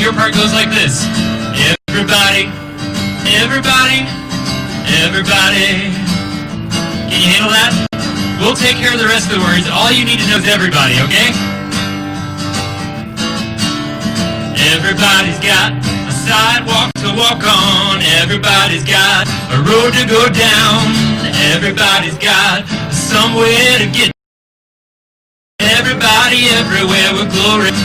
your part goes like this. Everybody, everybody, everybody. Can you handle that? We'll take care of the rest of the words. All you need to know is everybody, okay? Everybody's got a sidewalk to walk on. Everybody's got a road to go down. Everybody's got somewhere to get. Everybody everywhere with glory.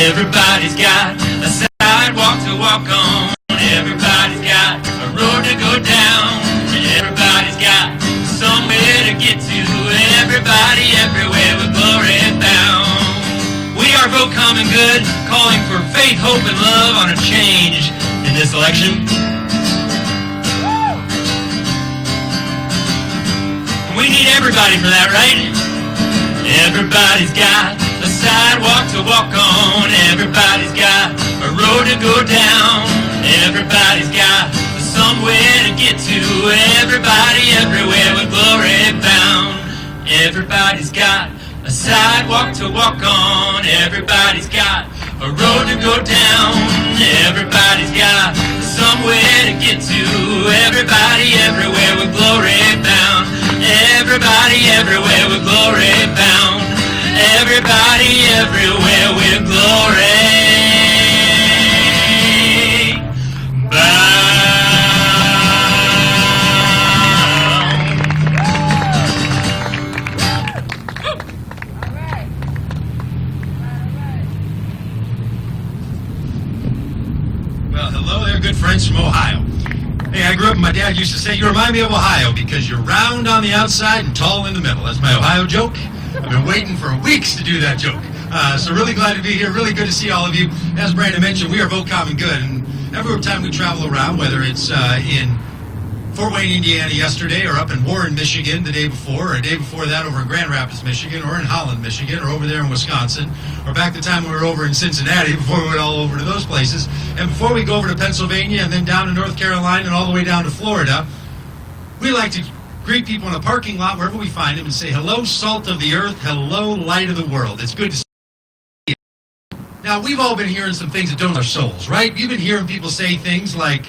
Everybody's got a sidewalk to walk on. Everybody's got a road to go down. Everybody's got somewhere to get to. Everybody everywhere with glory bound. We are Vote Common Good, calling for faith, hope, and love on a change in this election. We need everybody for that, right? Everybody's got a sidewalk to walk on. Everybody's got a road to go down. Everybody's got somewhere to get to. Everybody everywhere with glory bound. Everybody's got a sidewalk to walk on. Everybody's got a road to go down. Everybody's got somewhere to get to. Everybody everywhere with glory bound. Everybody everywhere with glory bound. Everybody everywhere with glory bound. Well, hello there, good friends from Ohio. Hey, I grew up and my dad used to say, you remind me of Ohio because you're round on the outside and tall in the middle. That's my Ohio joke. I've been waiting for weeks to do that joke. So really glad to be here. Really good to see all of you. As Brandon mentioned, we are Vote Common Good. And every time we travel around, whether it's in Fort Wayne, Indiana yesterday, or up in Warren, Michigan the day before, or a day before that over in Grand Rapids, Michigan, or in Holland, Michigan, or over there in Wisconsin, or back the time we were over in Cincinnati before we went all over to those places. And before we go over to Pennsylvania and then down to North Carolina and all the way down to Florida, we like to greet people in the parking lot wherever we find them and say, hello, salt of the earth, hello, light of the world. It's good to see you. Now, we've all been hearing some things that don't our souls, right? You've been hearing people say things like,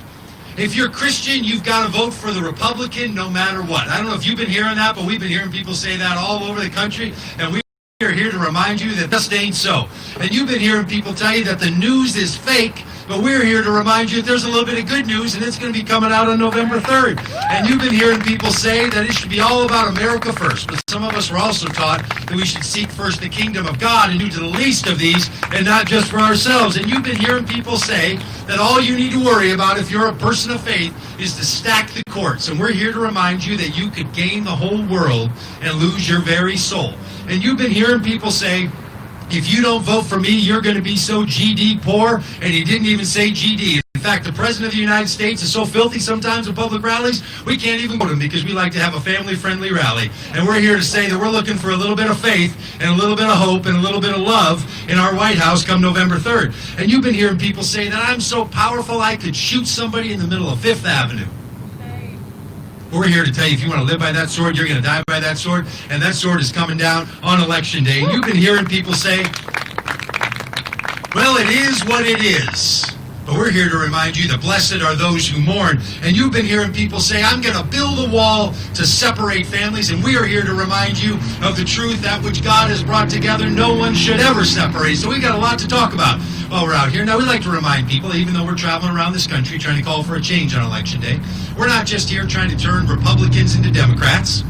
if you're Christian, you've got to vote for the Republican no matter what. I don't know if you've been hearing that, but we've been hearing people say that all over the country, and we are here to remind you that just ain't so. And you've been hearing people tell you that the news is fake, but we're here to remind you that there's a little bit of good news, and it's going to be coming out on November 3rd. And you've been hearing people say that it should be all about America first. But some of us were also taught that we should seek first the kingdom of God and do to the least of these, and not just for ourselves. And you've been hearing people say that all you need to worry about if you're a person of faith is to stack the courts. And we're here to remind you that you could gain the whole world and lose your very soul. And you've been hearing people say, if you don't vote for me, you're going to be so GD poor, and he didn't even say GD. In fact, the President of the United States is so filthy sometimes in public rallies, we can't even vote him because we like to have a family-friendly rally. And we're here to say that we're looking for a little bit of faith and a little bit of hope and a little bit of love in our White House come November 3rd. And you've been hearing people say that I'm so powerful I could shoot somebody in the middle of Fifth Avenue. We're here to tell you if you want to live by that sword, you're going to die by that sword, and that sword is coming down on Election Day. And you've been hearing people say, well, it is what it is. But we're here to remind you that blessed are those who mourn. And you've been hearing people say, I'm going to build a wall to separate families. And we are here to remind you of the truth, that which God has brought together, no one should ever separate. So we got a lot to talk about while we're out here. Now, we like to remind people, even though we're traveling around this country trying to call for a change on Election Day, we're not just here trying to turn Republicans into Democrats.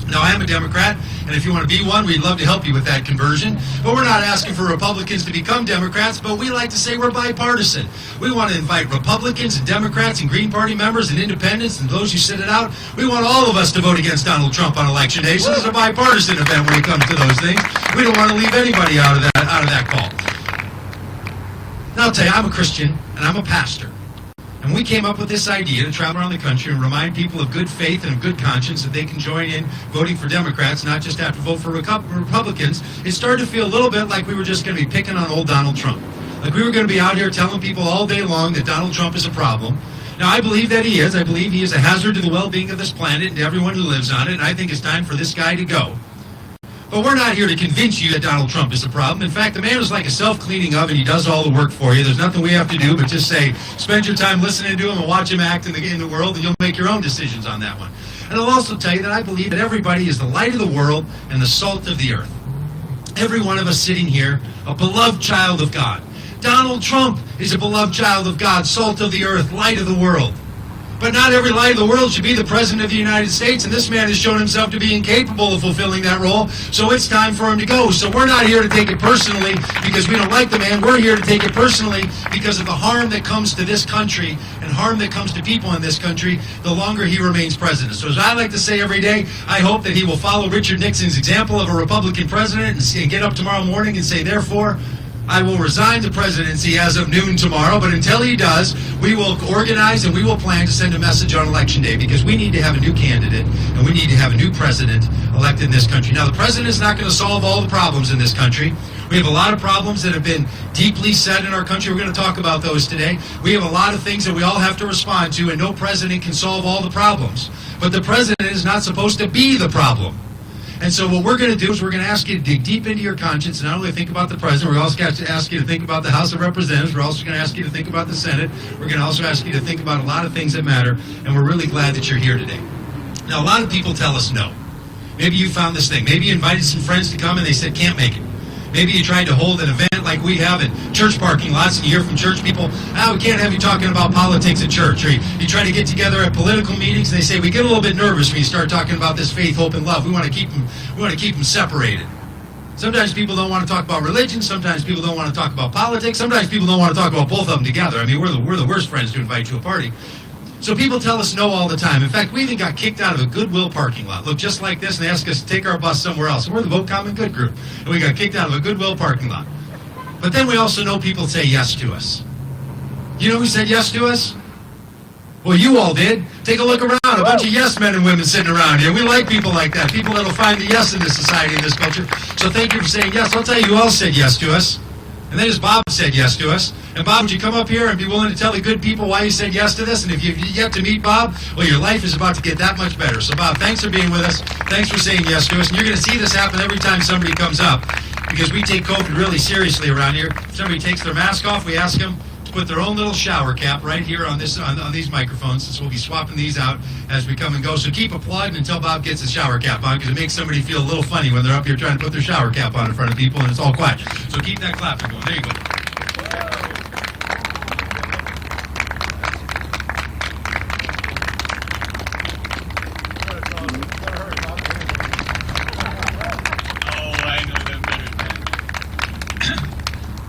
Now, I am a Democrat, and if you want to be one, we'd love to help you with that conversion. But we're not asking for Republicans to become Democrats, but we like to say we're bipartisan. We want to invite Republicans and Democrats and Green Party members and independents and those who sit it out. We want all of us to vote against Donald Trump on Election Day, so this is a bipartisan event when it comes to those things. We don't want to leave anybody out of that call. Now, I'll tell you, I'm a Christian, and I'm a pastor. And we came up with this idea to travel around the country and remind people of good faith and of good conscience that they can join in voting for Democrats, not just have to vote for Republicans. It started to feel a little bit like we were just going to be picking on old Donald Trump. Like we were going to be out here telling people all day long that Donald Trump is a problem. Now, I believe that he is. I believe he is a hazard to the well-being of this planet and to everyone who lives on it, and I think it's time for this guy to go. But we're not here to convince you that Donald Trump is the problem. In fact, the man is like a self-cleaning oven. He does all the work for you. There's nothing we have to do but just say, spend your time listening to him and watch him act in the world, and you'll make your own decisions on that one. And I'll also tell you that I believe that everybody is the light of the world and the salt of the earth. Every one of us sitting here, a beloved child of God. Donald Trump is a beloved child of God, salt of the earth, light of the world. But not every light of the world should be the President of the United States, and this man has shown himself to be incapable of fulfilling that role, so it's time for him to go. So we're not here to take it personally because we don't like the man. We're here to take it personally because of the harm that comes to this country and harm that comes to people in this country the longer he remains president. So as I like to say every day, I hope that he will follow Richard Nixon's example of a Republican president and get up tomorrow morning and say, therefore, I will resign the presidency as of noon tomorrow, but until he does, we will organize and we will plan to send a message on Election Day because we need to have a new candidate and we need to have a new president elected in this country. Now, the president is not going to solve all the problems in this country. We have a lot of problems that have been deeply set in our country. We're going to talk about those today. We have a lot of things that we all have to respond to, and no president can solve all the problems. But the president is not supposed to be the problem. And so what we're going to do is we're going to ask you to dig deep into your conscience and not only think about the president, we're also going to ask you to think about the House of Representatives. We're also going to ask you to think about the Senate. We're going to also ask you to think about a lot of things that matter, and we're really glad that you're here today. Now, a lot of people tell us no. Maybe you found this thing. Maybe you invited some friends to come and they said, can't make it. Maybe you tried to hold an event like we have in church parking lots, and you hear from church people, we can't have you talking about politics at church. Or you try to get together at political meetings, and they say, we get a little bit nervous when you start talking about this faith, hope, and love. We want to keep them separated. Sometimes people don't want to talk about religion. Sometimes people don't want to talk about politics. Sometimes people don't want to talk about both of them together. I mean, we're the worst friends to invite to a party. So people tell us no all the time. In fact, we even got kicked out of a Goodwill parking lot. Look just like this, and they asked us to take our bus somewhere else. And we're the Vote Common Good group. And we got kicked out of a Goodwill parking lot. But then we also know people say yes to us. You know who said yes to us? Well, you all did. Take a look around. A bunch of yes men and women sitting around here. We like people like that. People that will find the yes in this society, in this culture. So thank you for saying yes. I'll tell you who else said yes to us. And then Bob said yes to us. And Bob, would you come up here and be willing to tell the good people why you said yes to this? And if you've yet to meet Bob, well, your life is about to get that much better. So Bob, thanks for being with us. Thanks for saying yes to us. And you're going to see this happen every time somebody comes up because we take COVID really seriously around here. If somebody takes their mask off, we ask them to put their own little shower cap right here on these microphones, since we'll be swapping these out as we come and go. So keep applauding until Bob gets his shower cap on, because it makes somebody feel a little funny when they're up here trying to put their shower cap on in front of people and it's all quiet. So keep that clapping going. There you go.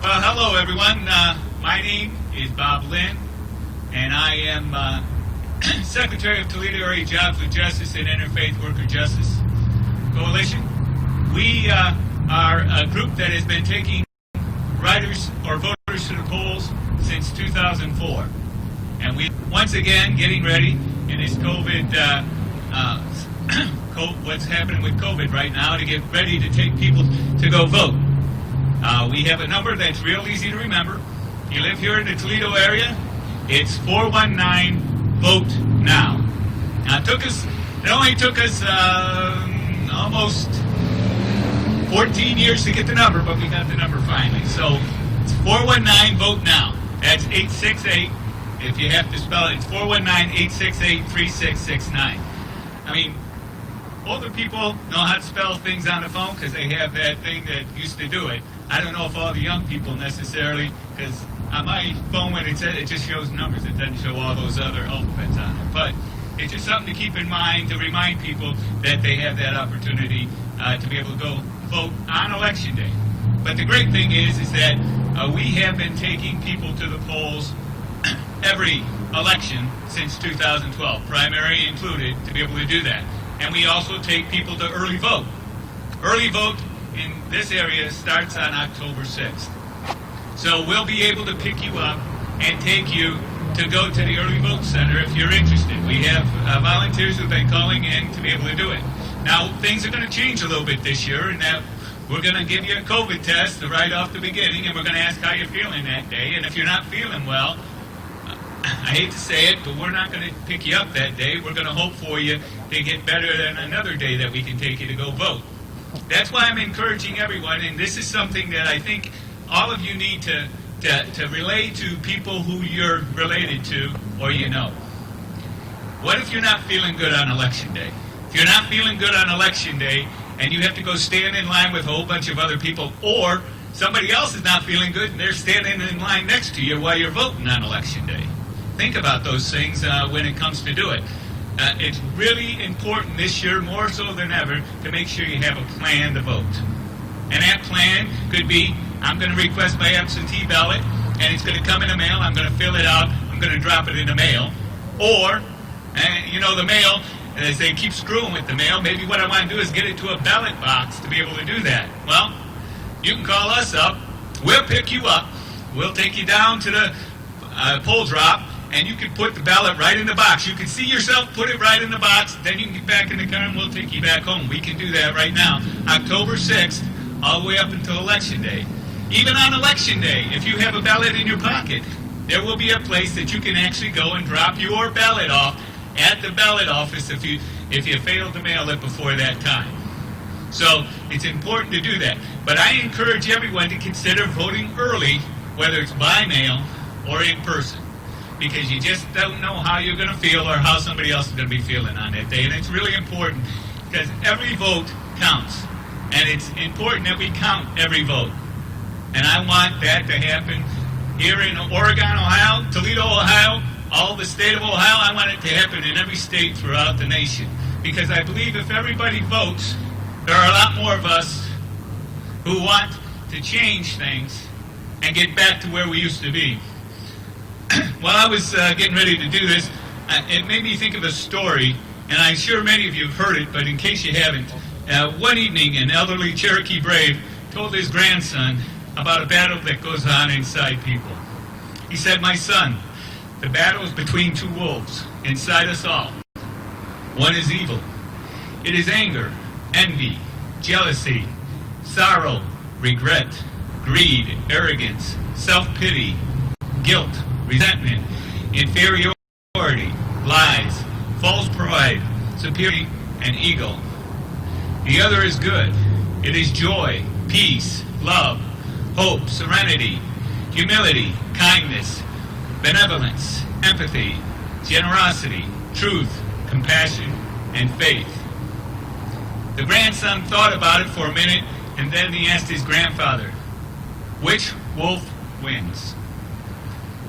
Well, hello everyone. My name is Bob Lynn, and I am Secretary of Toledo Area Jobs with Justice and Interfaith Worker Justice Coalition. We are a group that has been taking writers or voters to the polls since 2004. And we once again getting ready in this COVID, what's happening with COVID right now, to get ready to take people to go vote. We have a number that's real easy to remember. You live here in the Toledo area, it's 419-VOTE-NOW. Now, it only took us almost 14 years to get the number, but we got the number finally. So it's 419-VOTE-NOW. That's 868. If you have to spell it, it's 419-868-3669. I mean, older people know how to spell things on the phone because they have that thing that used to do it. I don't know if all the young people necessarily, because on my phone when it says, it just shows numbers. It doesn't show all those other alphabets on it. But it's just something to keep in mind, to remind people that they have that opportunity to be able to go vote on Election Day. But the great thing is that we have been taking people to the polls every election since 2012, primary included, to be able to do that. And we also take people to early vote. Early vote in this area starts on October 6th. So we'll be able to pick you up and take you to go to the early vote center if you're interested. We have volunteers who've been calling in to be able to do it. Now, things are going to change a little bit this year, and that we're going to give you a COVID test right off the beginning, and we're going to ask how you're feeling that day. And if you're not feeling well, I hate to say it, but we're not going to pick you up that day. We're going to hope for you to get better than another day that we can take you to go vote. That's why I'm encouraging everyone, and this is something that I think all of you need to relay to people who you're related to or you know. What if you're not feeling good on election day? If you're not feeling good on election day and you have to go stand in line with a whole bunch of other people, or somebody else is not feeling good and they're standing in line next to you while you're voting on election day. Think about those things when it comes to do it. It's really important this year, more so than ever, to make sure you have a plan to vote. And that plan could be, I'm going to request my absentee ballot, and it's going to come in the mail. I'm going to fill it out. I'm going to drop it in the mail. Or, the mail, as they keep screwing with the mail, maybe what I want to do is get it to a ballot box to be able to do that. Well, you can call us up. We'll pick you up. We'll take you down to the poll drop, and you can put the ballot right in the box. You can see yourself, put it right in the box, then you can get back in the car and we'll take you back home. We can do that right now. October 6th, all the way up until Election Day. Even on Election Day, if you have a ballot in your pocket, there will be a place that you can actually go and drop your ballot off at the ballot office if you failed to mail it before that time. So it's important to do that. But I encourage everyone to consider voting early, whether it's by mail or in person, because you just don't know how you're going to feel or how somebody else is going to be feeling on that day. And it's really important because every vote counts. And it's important that we count every vote. And I want that to happen here in Oregon, Ohio, Toledo, Ohio, all the state of Ohio. I want it to happen in every state throughout the nation. Because I believe if everybody votes, there are a lot more of us who want to change things and get back to where we used to be. While I was getting ready to do this, it made me think of a story, and I'm sure many of you have heard it, but in case you haven't, one evening an elderly Cherokee brave told his grandson about a battle that goes on inside people. He said, "My son, the battle is between two wolves inside us all. One is evil. It is anger, envy, jealousy, sorrow, regret, greed, arrogance, self-pity, guilt, resentment, inferiority, lies, false pride, superiority, and ego. The other is good. It is joy, peace, love, hope, serenity, humility, kindness, benevolence, empathy, generosity, truth, compassion, and faith." The grandson thought about it for a minute, and then he asked his grandfather, "Which wolf wins?"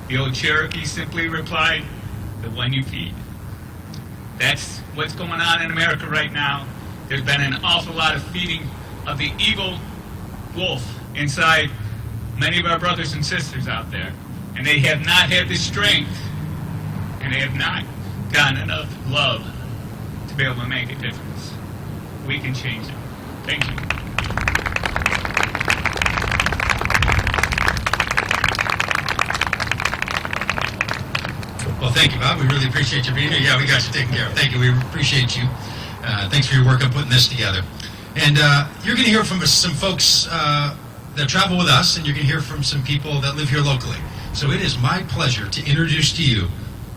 The old Cherokee simply replied, "The one you feed." That's what's going on in America right now. There's been an awful lot of feeding of the evil wolf inside many of our brothers and sisters out there. And they have not had the strength, and they have not gotten enough love to be able to make a difference. We can change it. Thank you. Well, thank you, Bob. We really appreciate you being here. Yeah, we got you taken care of. Thank you. We appreciate you. Thanks for your work on putting this together. And you're going to hear from some folks that travel with us, and you're going to hear from some people that live here locally. So it is my pleasure to introduce to you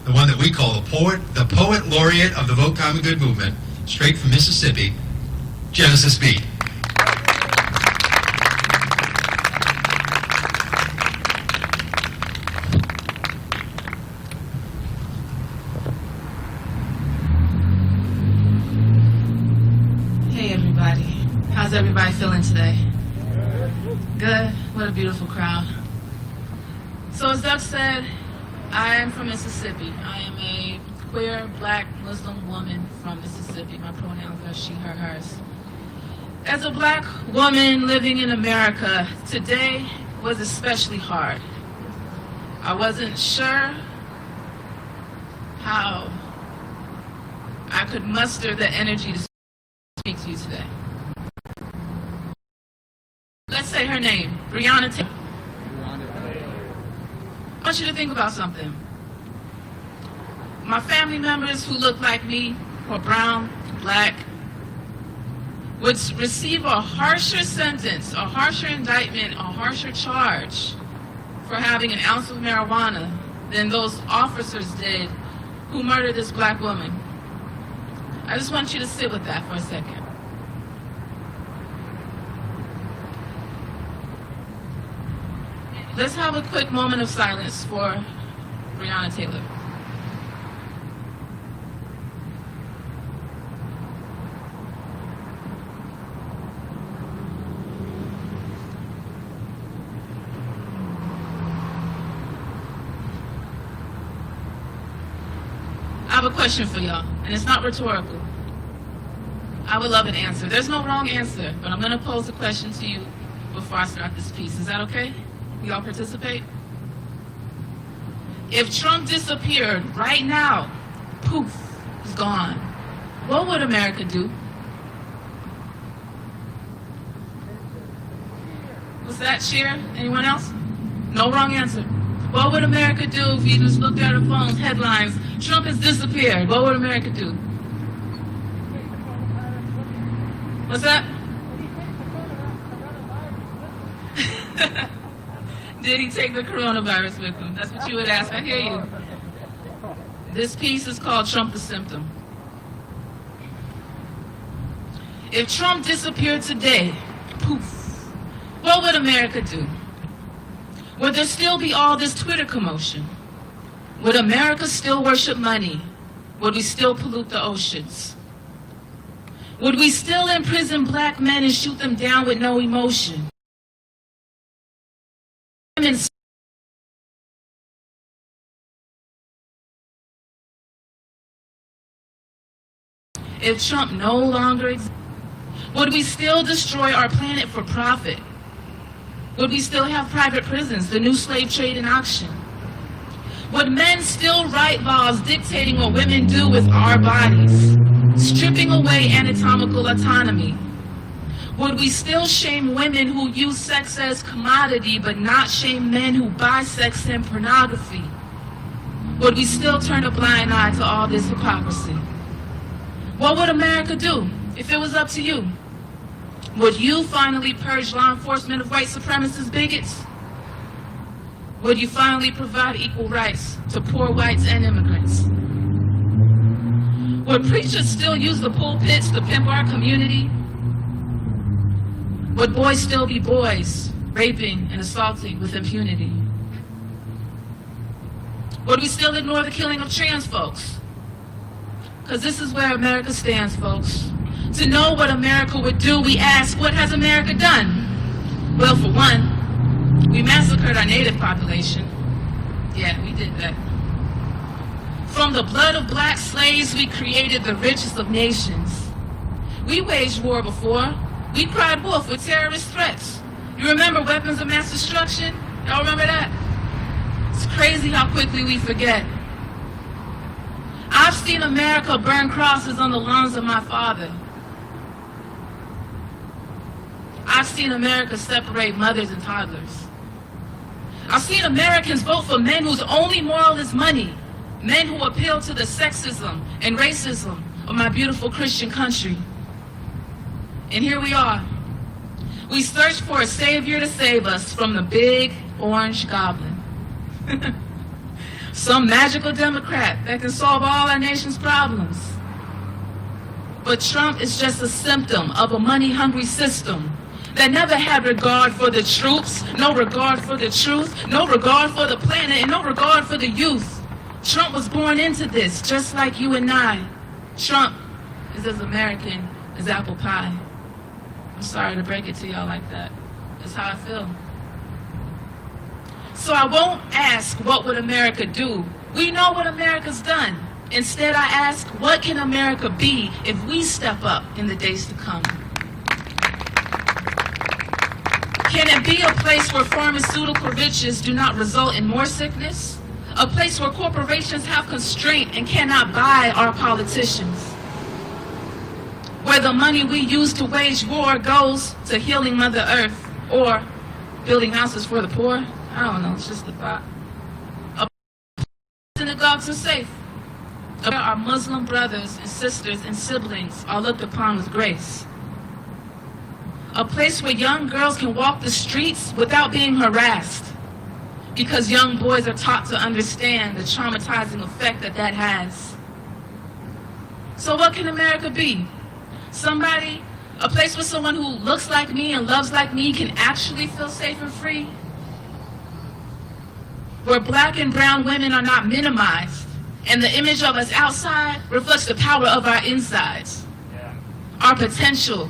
the one that we call the poet laureate of the Vote Common Good movement, straight from Mississippi, Genesis B. Hey everybody, how's everybody feeling today? Good. What a beautiful crowd. So as Doug said, I am from Mississippi. I am a queer, black, Muslim woman from Mississippi. My pronouns are she, her, hers. As a black woman living in America, today was especially hard. I wasn't sure how I could muster the energy to speak to you today. Let's say her name, Breonna Taylor. I want you to think about something. My family members who look like me, or brown, black, would receive a harsher sentence, a harsher indictment, a harsher charge for having an ounce of marijuana than those officers did who murdered this black woman. I just want you to sit with that for a second. Let's have a quick moment of silence for Breonna Taylor. I have a question for y'all, and it's not rhetorical. I would love an answer. There's no wrong answer, but I'm going to pose a question to you before I start this piece. Is that okay? Y'all participate? If Trump disappeared right now, poof, he's gone, what would America do? What's that, cheer? Anyone else? No wrong answer. What would America do if you just looked at our phones, headlines, Trump has disappeared? What would America do? What's that? Did he take the coronavirus with him? That's what you would ask. I hear you. This piece is called Trump the Symptom. If Trump disappeared today, poof, what would America do? Would there still be all this Twitter commotion? Would America still worship money? Would we still pollute the oceans? Would we still imprison black men and shoot them down with no emotion? If Trump no longer exists, would we still destroy our planet for profit? Would we still have private prisons, the new slave trade in auction? Would men still write laws dictating what women do with our bodies, stripping away anatomical autonomy? Would we still shame women who use sex as commodity, but not shame men who buy sex and pornography? Would we still turn a blind eye to all this hypocrisy? What would America do if it was up to you? Would you finally purge law enforcement of white supremacist bigots? Would you finally provide equal rights to poor whites and immigrants? Would preachers still use the pulpits to pimp our community? Would boys still be boys, raping and assaulting with impunity? Would we still ignore the killing of trans folks? Because this is where America stands, folks. To know what America would do, we ask, what has America done? Well, for one, we massacred our native population. Yeah, we did that. From the blood of black slaves, we created the richest of nations. We waged war before. We cried wolf with terrorist threats. You remember weapons of mass destruction? Y'all remember that? It's crazy how quickly we forget. I've seen America burn crosses on the lawns of my father. I've seen America separate mothers and toddlers. I've seen Americans vote for men whose only moral is money, men who appeal to the sexism and racism of my beautiful Christian country. And here we are. We search for a savior to save us from the big orange goblin. Some magical Democrat that can solve all our nation's problems. But Trump is just a symptom of a money-hungry system that never had regard for the troops, no regard for the truth, no regard for the planet, and no regard for the youth. Trump was born into this, just like you and I. Trump is as American as apple pie. I'm sorry to break it to y'all like that. That's how I feel. So I won't ask, what would America do? We know what America's done. Instead, I ask, what can America be if we step up in the days to come? Can it be a place where pharmaceutical riches do not result in more sickness? A place where corporations have constraint and cannot buy our politicians? Where the money we use to wage war goes to healing Mother Earth or building houses for the poor? I don't know, it's just a thought. Synagogues are safe. Our Muslim brothers and sisters and siblings are looked upon with grace. A place where young girls can walk the streets without being harassed, because young boys are taught to understand the traumatizing effect that that has. So what can America be? A place where someone who looks like me and loves like me can actually feel safe and free? where black and brown women are not minimized, and the image of us outside reflects the power of our insides, our potential,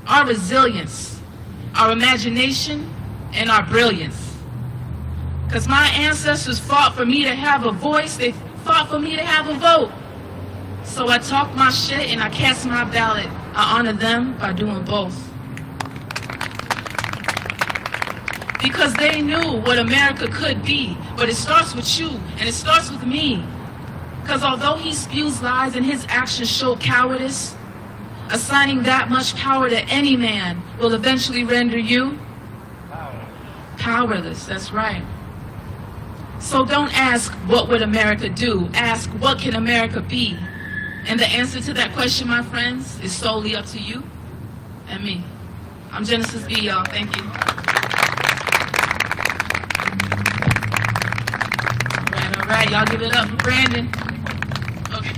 our resilience, our imagination, and our brilliance. Because my ancestors fought for me to have a voice, they fought for me to have a vote. So I talk my shit and I cast my ballot. I honor them by doing both. Because they knew what America could be, but it starts with you and it starts with me. Because although he spews lies and his actions show cowardice, assigning that much power to any man will eventually render you powerless. That's right. So don't ask, what would America do? Ask, what can America be? And the answer to that question, my friends, is solely up to you and me. I'm Genesis B, y'all. Thank you. All right, y'all give it up for Brandon. Okay.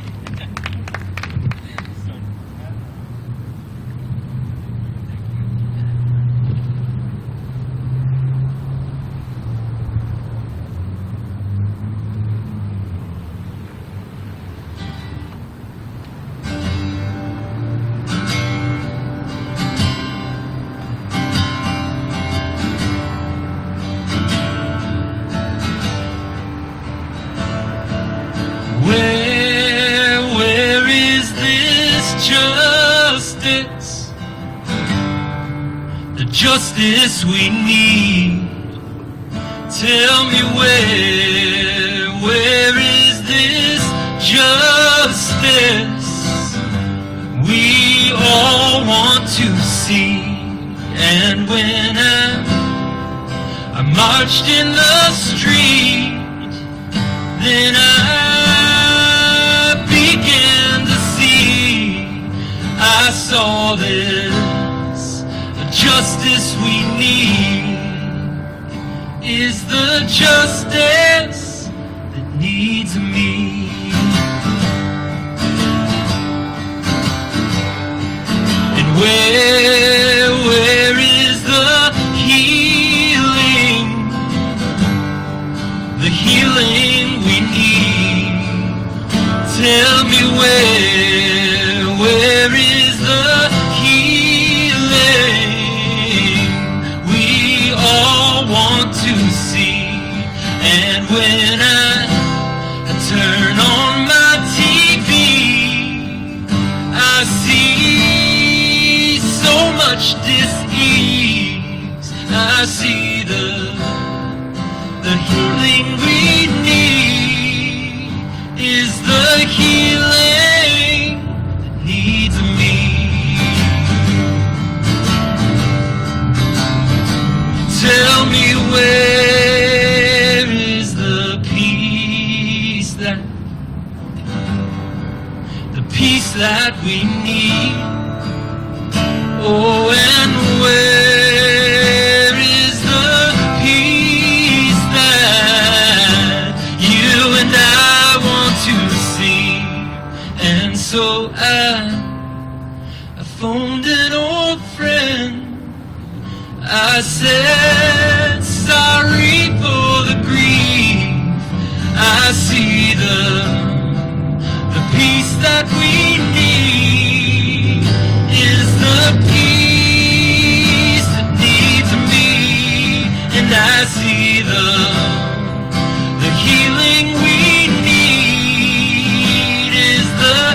Where is this justice? The justice we need. Tell me where is this justice we all want to see? And when I marched in the street, then I began to see, I saw this, the justice we need is the justice that needs me. And where is the healing we need? Tell me where is the healing we all want to see? And when I turn on my TV, I see so much dis-ease. I see the healing we need is the healing that needs me. Tell me where is the peace that we need? Oh, and where is the peace that you and I want to see? And so I phoned an old friend. I said, sorry for the grief. I see the peace that we need is the peace that needs me. And I see the healing we need is the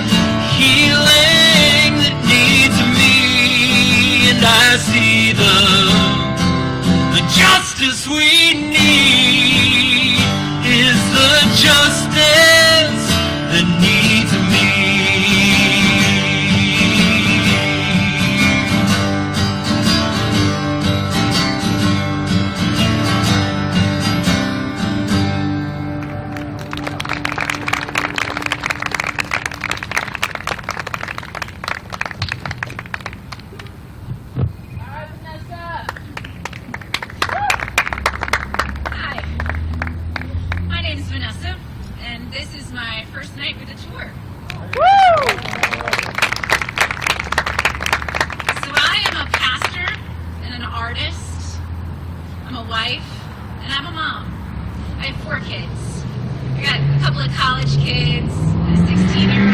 healing that needs me. And I see the justice we need is the justice that needs me. Hi, my name is Vanessa, and this is my first night with the tour. So I am a pastor and an artist, I'm a wife, and I'm a mom. I have 4 kids. I got a couple of college kids, a 16-year-old,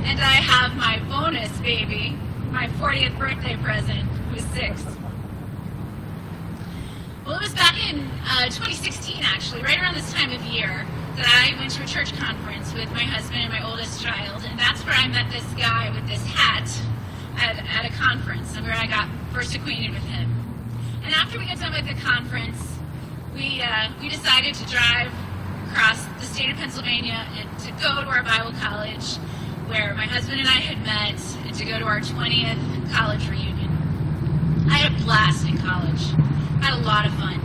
and I have my bonus baby, my 40th birthday present, who's 6. Well, it was back in 2016, actually, right around this time of year, that I went to a church conference with my husband and my oldest child, and that's where I met this guy with this hat at a conference, and where I got first acquainted with him. And after we got done with the conference, we decided to drive across the state of Pennsylvania and to go to our Bible college, where my husband and I had met, and to go to our 20th college reunion. I had a blast in college. I had a lot of fun.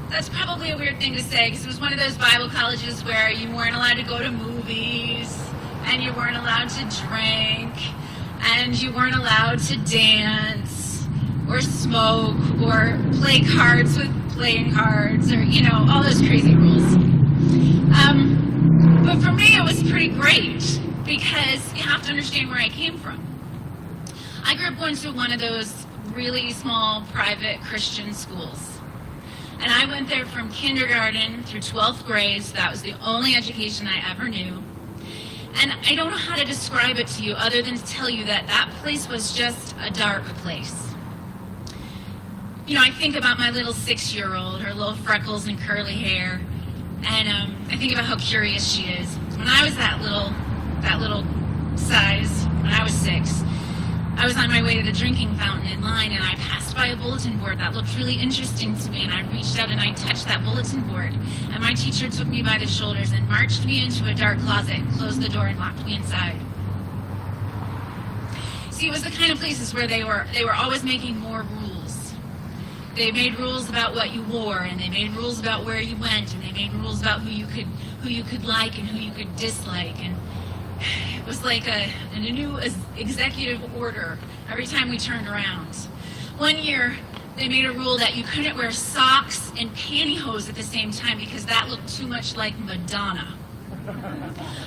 That's probably a weird thing to say, because it was one of those Bible colleges where you weren't allowed to go to movies, and you weren't allowed to drink, and you weren't allowed to dance, or smoke, or play cards with playing cards, or, you know, all those crazy rules. But for me, it was pretty great, because you have to understand where I came from. I grew up going to one of those really small private Christian schools. And I went there from kindergarten through 12th grade, so that was the only education I ever knew. And I don't know how to describe it to you other than to tell you that that place was just a dark place. You know, I think about my little 6-year-old, her little freckles and curly hair, and I think about how curious she is. When I was that little size, when I was 6, I was on my way to the drinking fountain in line, and I passed by a bulletin board that looked really interesting to me, and I reached out and I touched that bulletin board, and my teacher took me by the shoulders and marched me into a dark closet, closed the door, and locked me inside. See, it was the kind of places where they were always making more rules. They made rules about what you wore, and they made rules about where you went, and they made rules about who you could like and who you could dislike, and it was like a new executive order every time we turned around. One year, they made a rule that you couldn't wear socks and pantyhose at the same time because that looked too much like Madonna.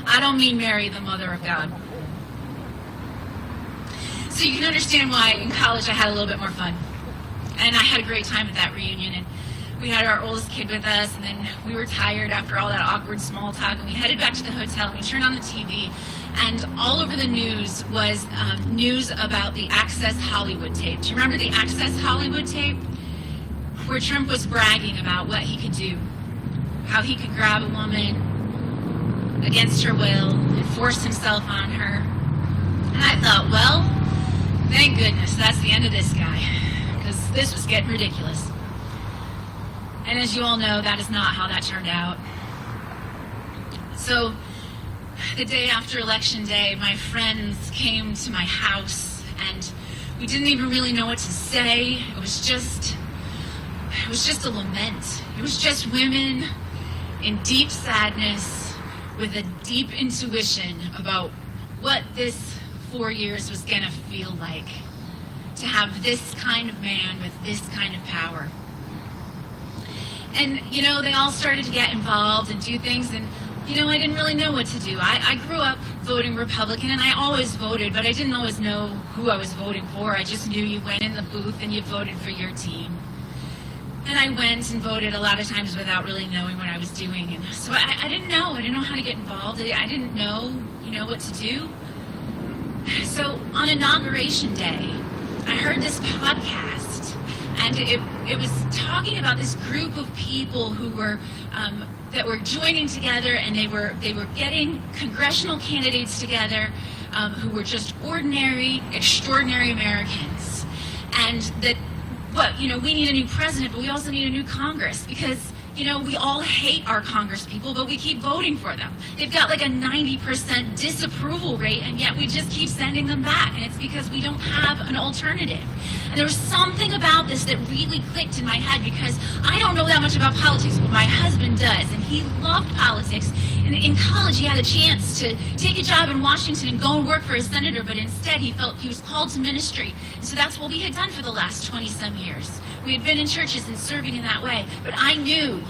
I don't mean Mary, the Mother of God. So you can understand why in college I had a little bit more fun. And I had a great time at that reunion. And we had our oldest kid with us, and then we were tired after all that awkward small talk, and we headed back to the hotel, and we turned on the TV, and all over the news was news about the Access Hollywood tape. Do you remember the Access Hollywood tape? Where Trump was bragging about what he could do, how he could grab a woman against her will and force himself on her. And I thought, well, thank goodness that's the end of this guy, because this was getting ridiculous. And as you all know, that is not how that turned out. So, the day after Election Day, my friends came to my house, and we didn't even really know what to say. It was just a lament. It was just women in deep sadness with a deep intuition about what this 4 years was going to feel like, to have this kind of man with this kind of power. And, you know, they all started to get involved and do things, and, you know, I didn't really know what to do. I grew up voting Republican, and I always voted, but I didn't always know who I was voting for. I just knew you went in the booth and you voted for your team. And I went and voted a lot of times without really knowing what I was doing. And so I didn't know. I didn't know how to get involved. I didn't know, you know, what to do. So on Inauguration Day, I heard this podcast. And it was talking about this group of people who were that were joining together, and they were getting congressional candidates together who were just ordinary, extraordinary Americans, and that we need a new president, but we also need a new Congress, because we all hate our Congress people, but we keep voting for them. They've got like a 90% disapproval rate, and yet we just keep sending them back, and it's because we don't have an alternative. And there was something about this that really clicked in my head, because I don't know that much about politics, but my husband does, and he loved politics. And in college, he had a chance to take a job in Washington and go and work for a senator, but instead he felt he was called to ministry. And so that's what we had done for the last 20-some years. We had been in churches and serving in that way, but I knew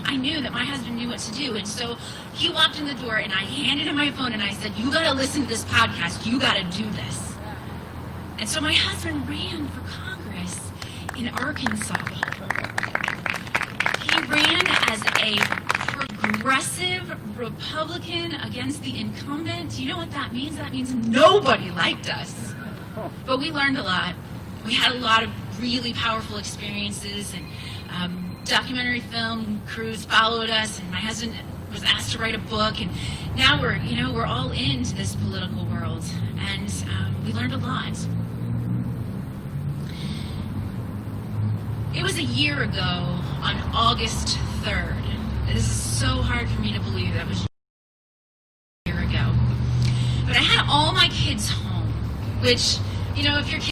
that my husband knew what to do. And so he walked in the door, and I handed him my phone, and I said, "You got to listen to this podcast. You got to do this." And so my husband ran for Congress in Arkansas. He ran as a progressive Republican against the incumbent. You know what that means? That means nobody liked us. But we learned a lot. We had a lot of really powerful experiences, and documentary film crews followed us, and my husband was asked to write a book, and now we're all into this political world, and we learned a lot. It was a year ago on August 3rd. This is so hard for me to believe that was a year ago. But I had all my kids home, which, if your kids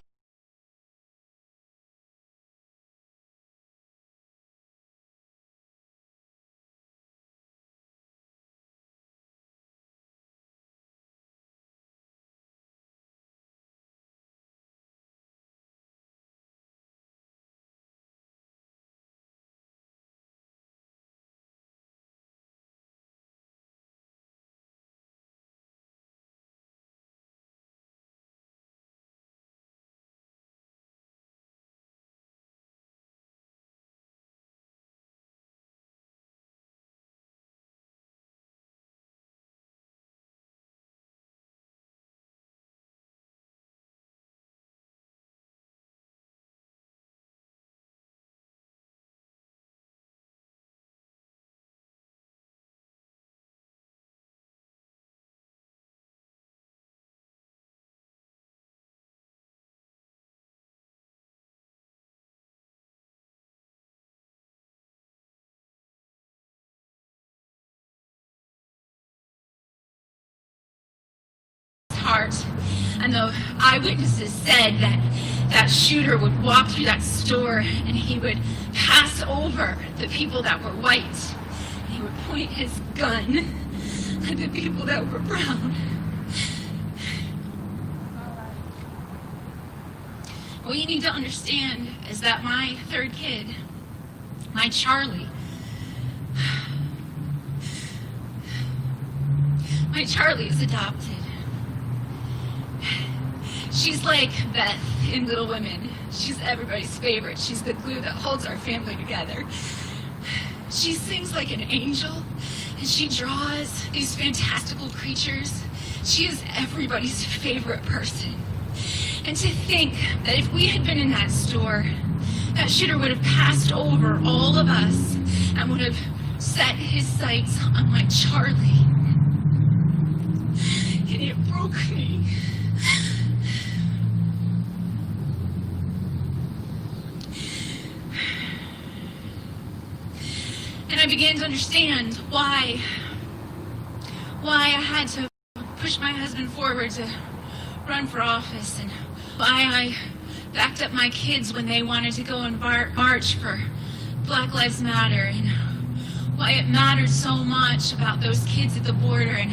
heart, and the eyewitnesses said that shooter would walk through that store and he would pass over the people that were white. And he would point his gun at the people that were brown. What you need to understand is that my third kid, my Charlie is adopted. She's like Beth in Little Women. She's everybody's favorite. She's the glue that holds our family together. She sings like an angel, and she draws these fantastical creatures. She is everybody's favorite person. And to think that if we had been in that store, that shooter would have passed over all of us and would have set his sights on my Charlie. And it broke me. And I began to understand why I had to push my husband forward to run for office, and why I backed up my kids when they wanted to go and march for Black Lives Matter, and why it mattered so much about those kids at the border and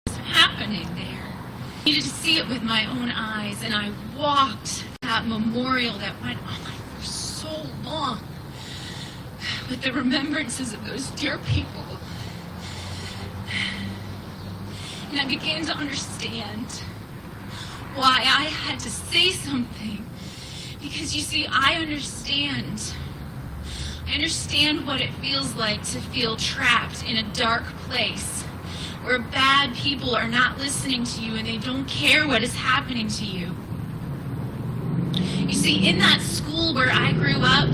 happening there. I needed to see it with my own eyes, and I walked that memorial that went on for so long with the remembrances of those dear people. And I began to understand why I had to say something. Because you see, I understand what it feels like to feel trapped in a dark place where bad people are not listening to you and they don't care what is happening to you. You see, in that school where I grew up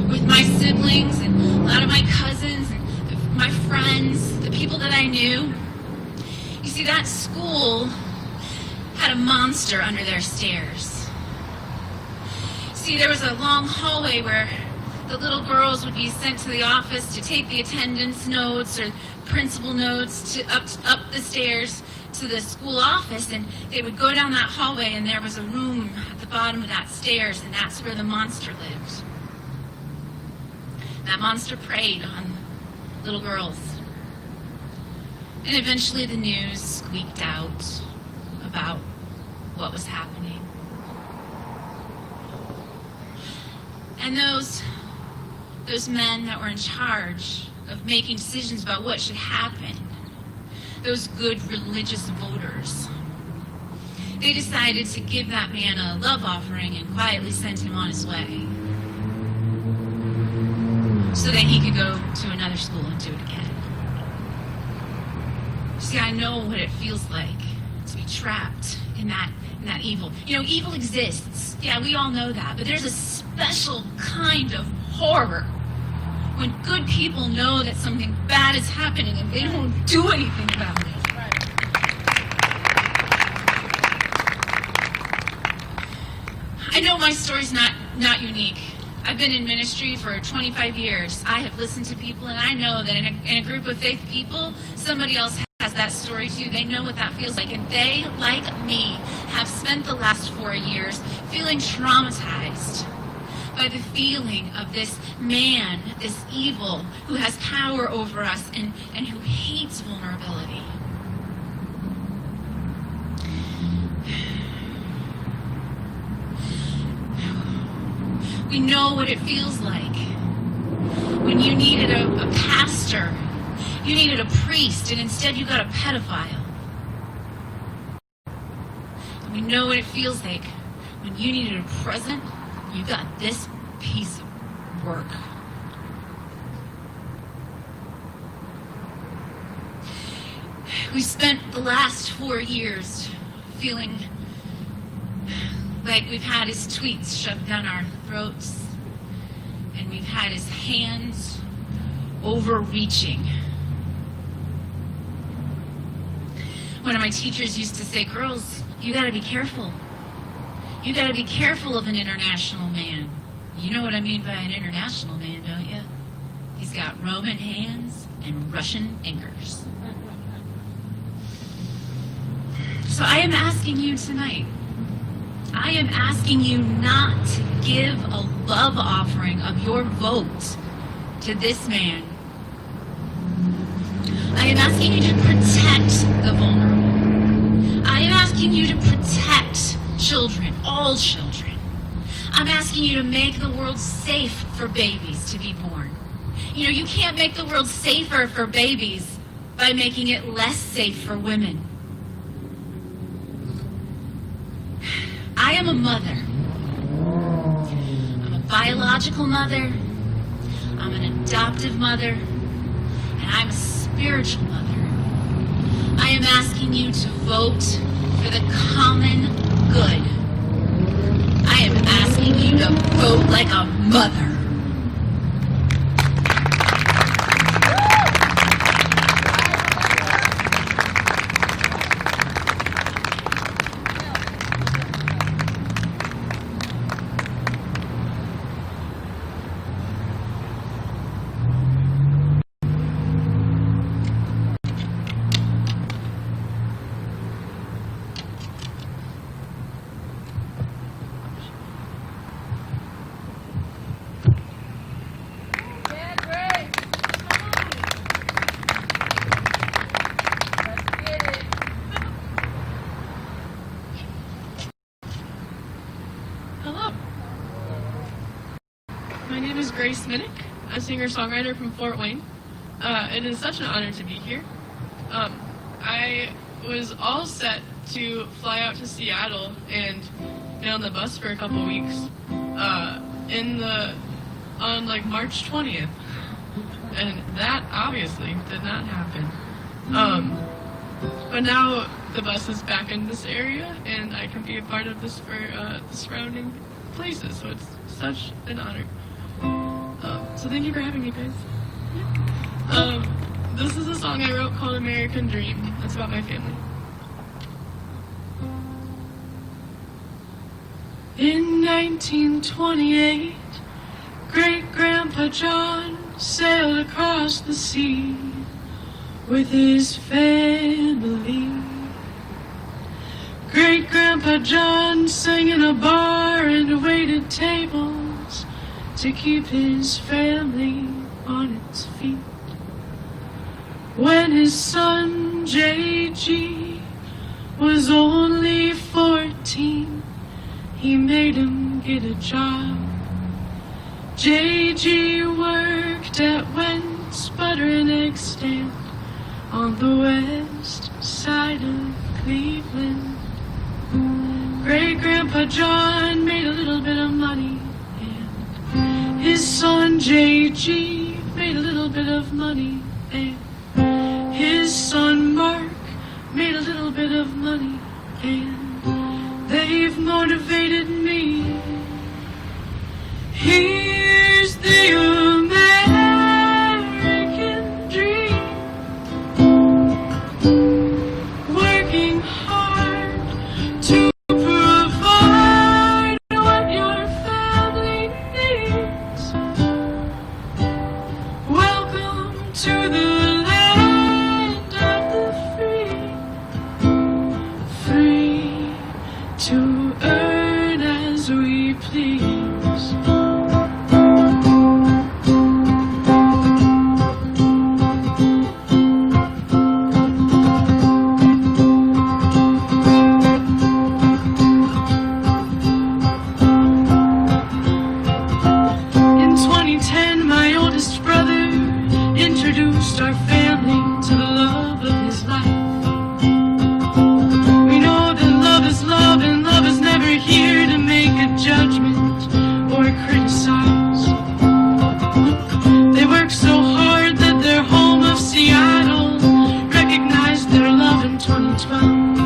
with my siblings and a lot of my cousins and my friends, the people that I knew, you see, that school had a monster under their stairs. See, there was a long hallway where the little girls would be sent to the office to take the attendance notes or principal notes to up the stairs to the school office, and they would go down that hallway, and there was a room at the bottom of that stairs, and that's where the monster lived. That monster preyed on little girls. And eventually the news squeaked out about what was happening. And those men that were in charge of making decisions about what should happen, those good religious voters, they decided to give that man a love offering and quietly send him on his way, so that he could go to another school and do it again. See, I know what it feels like to be trapped in that evil. You know, evil exists. Yeah, we all know that. But there's a special kind of horror when good people know that something bad is happening and they don't do anything about it. I know my story's not unique. I've been in ministry for 25 years. I have listened to people, and I know that in a group of faith people, somebody else has that story too. They know what that feels like, and they, like me, have spent the last 4 years feeling traumatized by the feeling of this man, this evil, who has power over us and who hates vulnerability. We know what it feels like when you needed a pastor, you needed a priest, and instead you got a pedophile. And we know what it feels like when you needed a present, you got this piece of work. We spent the last 4 years feeling like we've had his tweets shoved down our throats, and we've had his hands overreaching. One of my teachers used to say, girls, you gotta be careful. You gotta be careful of an international man. You know what I mean by an international man, don't you? He's got Roman hands and Russian fingers. So I am asking you tonight, I am asking you not to give a love offering of your vote to this man. I am asking you to protect the vulnerable. I am asking you to protect children, all children. I'm asking you to make the world safe for babies to be born. You know, you can't make the world safer for babies by making it less safe for women. I am a mother. I'm a biological mother. I'm an adoptive mother. And I'm a spiritual mother. I am asking you to vote for the common good. I am asking you to vote like a mother. Grace Minnick, a singer-songwriter from Fort Wayne. It is such an honor to be here. I was all set to fly out to Seattle and get on the bus for a couple weeks on March 20th, and that obviously did not happen. But now the bus is back in this area, and I can be a part of this for the surrounding places, so it's such an honor. So thank you for having me, guys. This is a song I wrote called American Dream. It's about my family. In 1928, Great-Grandpa John sailed across the sea with his family. Great-Grandpa John sang in a bar and waited tables to keep his family on its feet. When his son J.G. was only 14, he made him get a job. J.G. worked at Wentz Butter and Egg Stand on the west side of Cleveland. Grandpa John made a little bit of money, and his son J.G. made a little bit of money, and his son Mark made a little bit of money, and they've motivated me. Here's the American dream, working hard to provide what your family needs. Welcome to the land of the free, free to earn as we please. Introduced our family to the love of his life. We know that love is love, and love is never here to make a judgment or criticize. They work so hard that their home of Seattle recognized their love in 2012.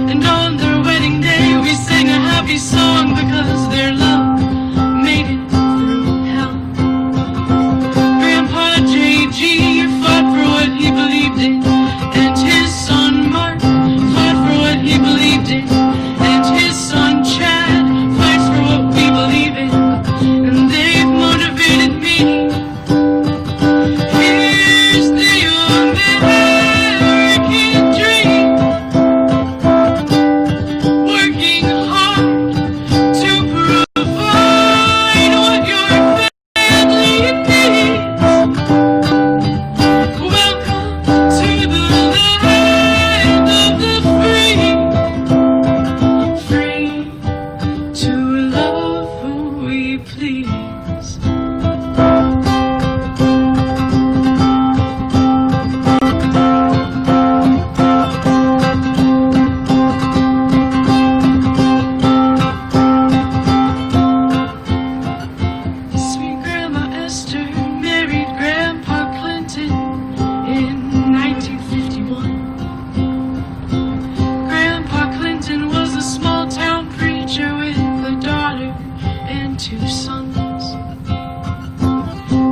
And on their wedding day we sang a happy song because their love made it. G fought for what he believed in, and his son Mark fought for what he believed in, and his son Chad fights for what we believe in, and they've motivated me. Here's the American dream, working hard to provide what your family needs. Two sons.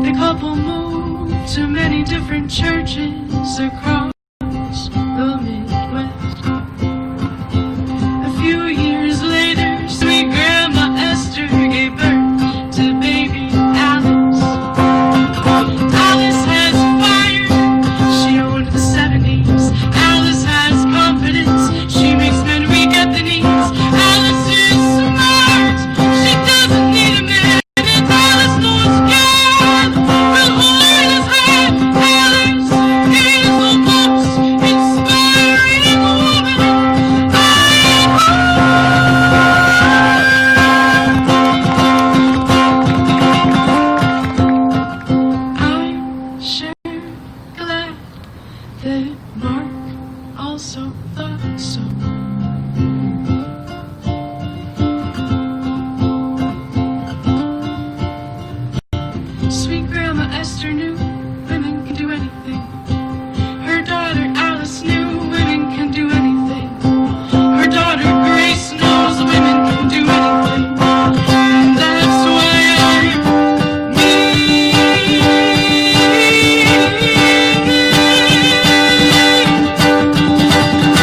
The couple moved to many different churches across the Midwest. A few years later, sweet Grandma Esther gave birth to baby Alice. Alice has fire, she owned the 70s. Alice has confidence, she makes men weak at the knees. Alice is smart, she doesn't need a man. Alice knows God will hold his hand. Alice is the most inspiring woman I I'm sure glad that Mark also thought so. Sweet Grandma Esther knew women can do anything. Her daughter Alice knew women can do anything. Her daughter Grace knows women can do anything. And that's why I'm me.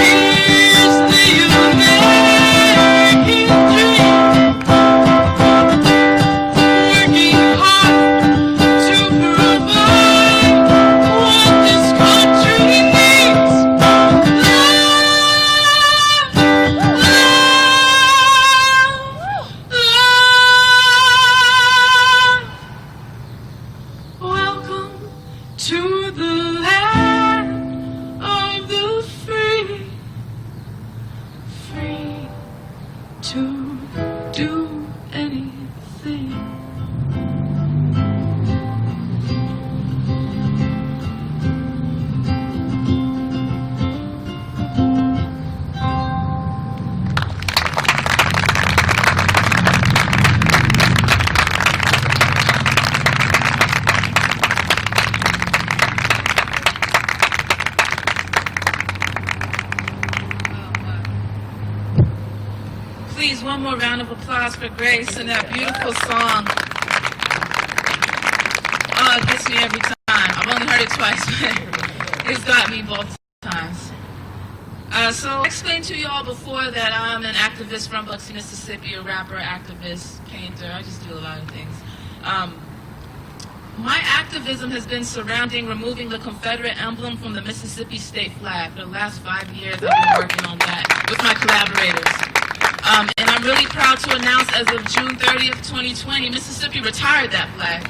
Here's the American dream, working hard to provide what this country needs. Love, love, love. Welcome to the land of the free, free to do anything. one more round of applause for Grace and that beautiful song. Oh, it gets me every time. I've only heard it twice, but it's got me both times. So I explained to you all before that I'm an activist from Biloxi, Mississippi, a rapper, activist, painter. I just do a lot of things. My activism has been surrounding removing the Confederate emblem from the Mississippi state flag. For the last 5 years, I've been working on that with my collaborators. And I'm really proud to announce as of June 30th, 2020, Mississippi retired that flag.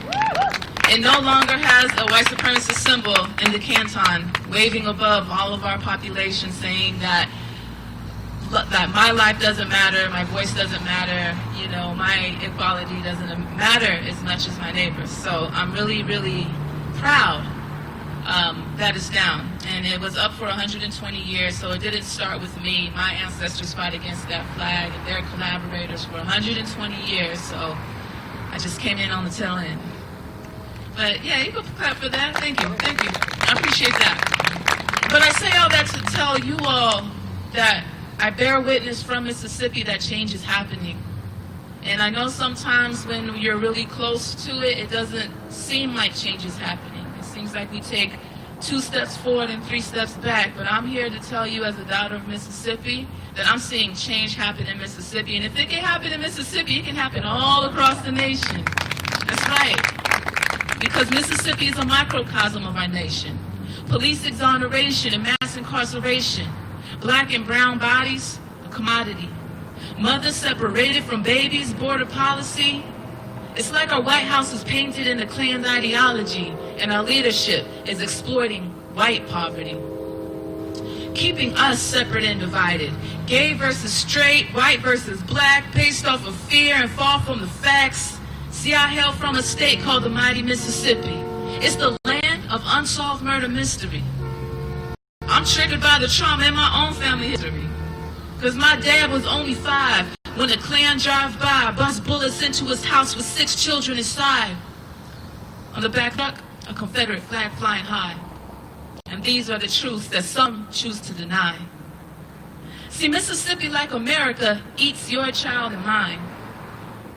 It no longer has a white supremacist symbol in the canton waving above all of our population saying that my life doesn't matter, my voice doesn't matter, you know, my equality doesn't matter as much as my neighbors. So I'm really, really proud that it's down. And it was up for 120 years, so it didn't start with me. My ancestors fought against that flag and their collaborators for 120 years, so I just came in on the tail end. But yeah, you can clap for that. Thank you. I appreciate that. But I say all that to tell you all that I bear witness from Mississippi that change is happening. And I know sometimes when you're really close to it, it doesn't seem like change is happening. It seems like we take 2 steps forward and 3 steps back. But I'm here to tell you as a daughter of Mississippi that I'm seeing change happen in Mississippi. And if it can happen in Mississippi, it can happen all across the nation. That's right. Because Mississippi is a microcosm of our nation. Police exoneration and mass incarceration. Black and brown bodies, a commodity. Mothers separated from babies, border policy. It's like our White House is painted in the Klan's ideology, and our leadership is exploiting white poverty. Keeping us separate and divided. Gay versus straight, white versus black, based off of fear and far from the facts. See, I hail from a state called the mighty Mississippi. It's the land of unsolved murder mystery. I'm triggered by the trauma in my own family history. Because my dad was only 5 when the Klan drive by, bust bullets into his house with 6 children inside. On the back truck, a Confederate flag flying high. And these are the truths that some choose to deny. See, Mississippi, like America, eats your child and mine.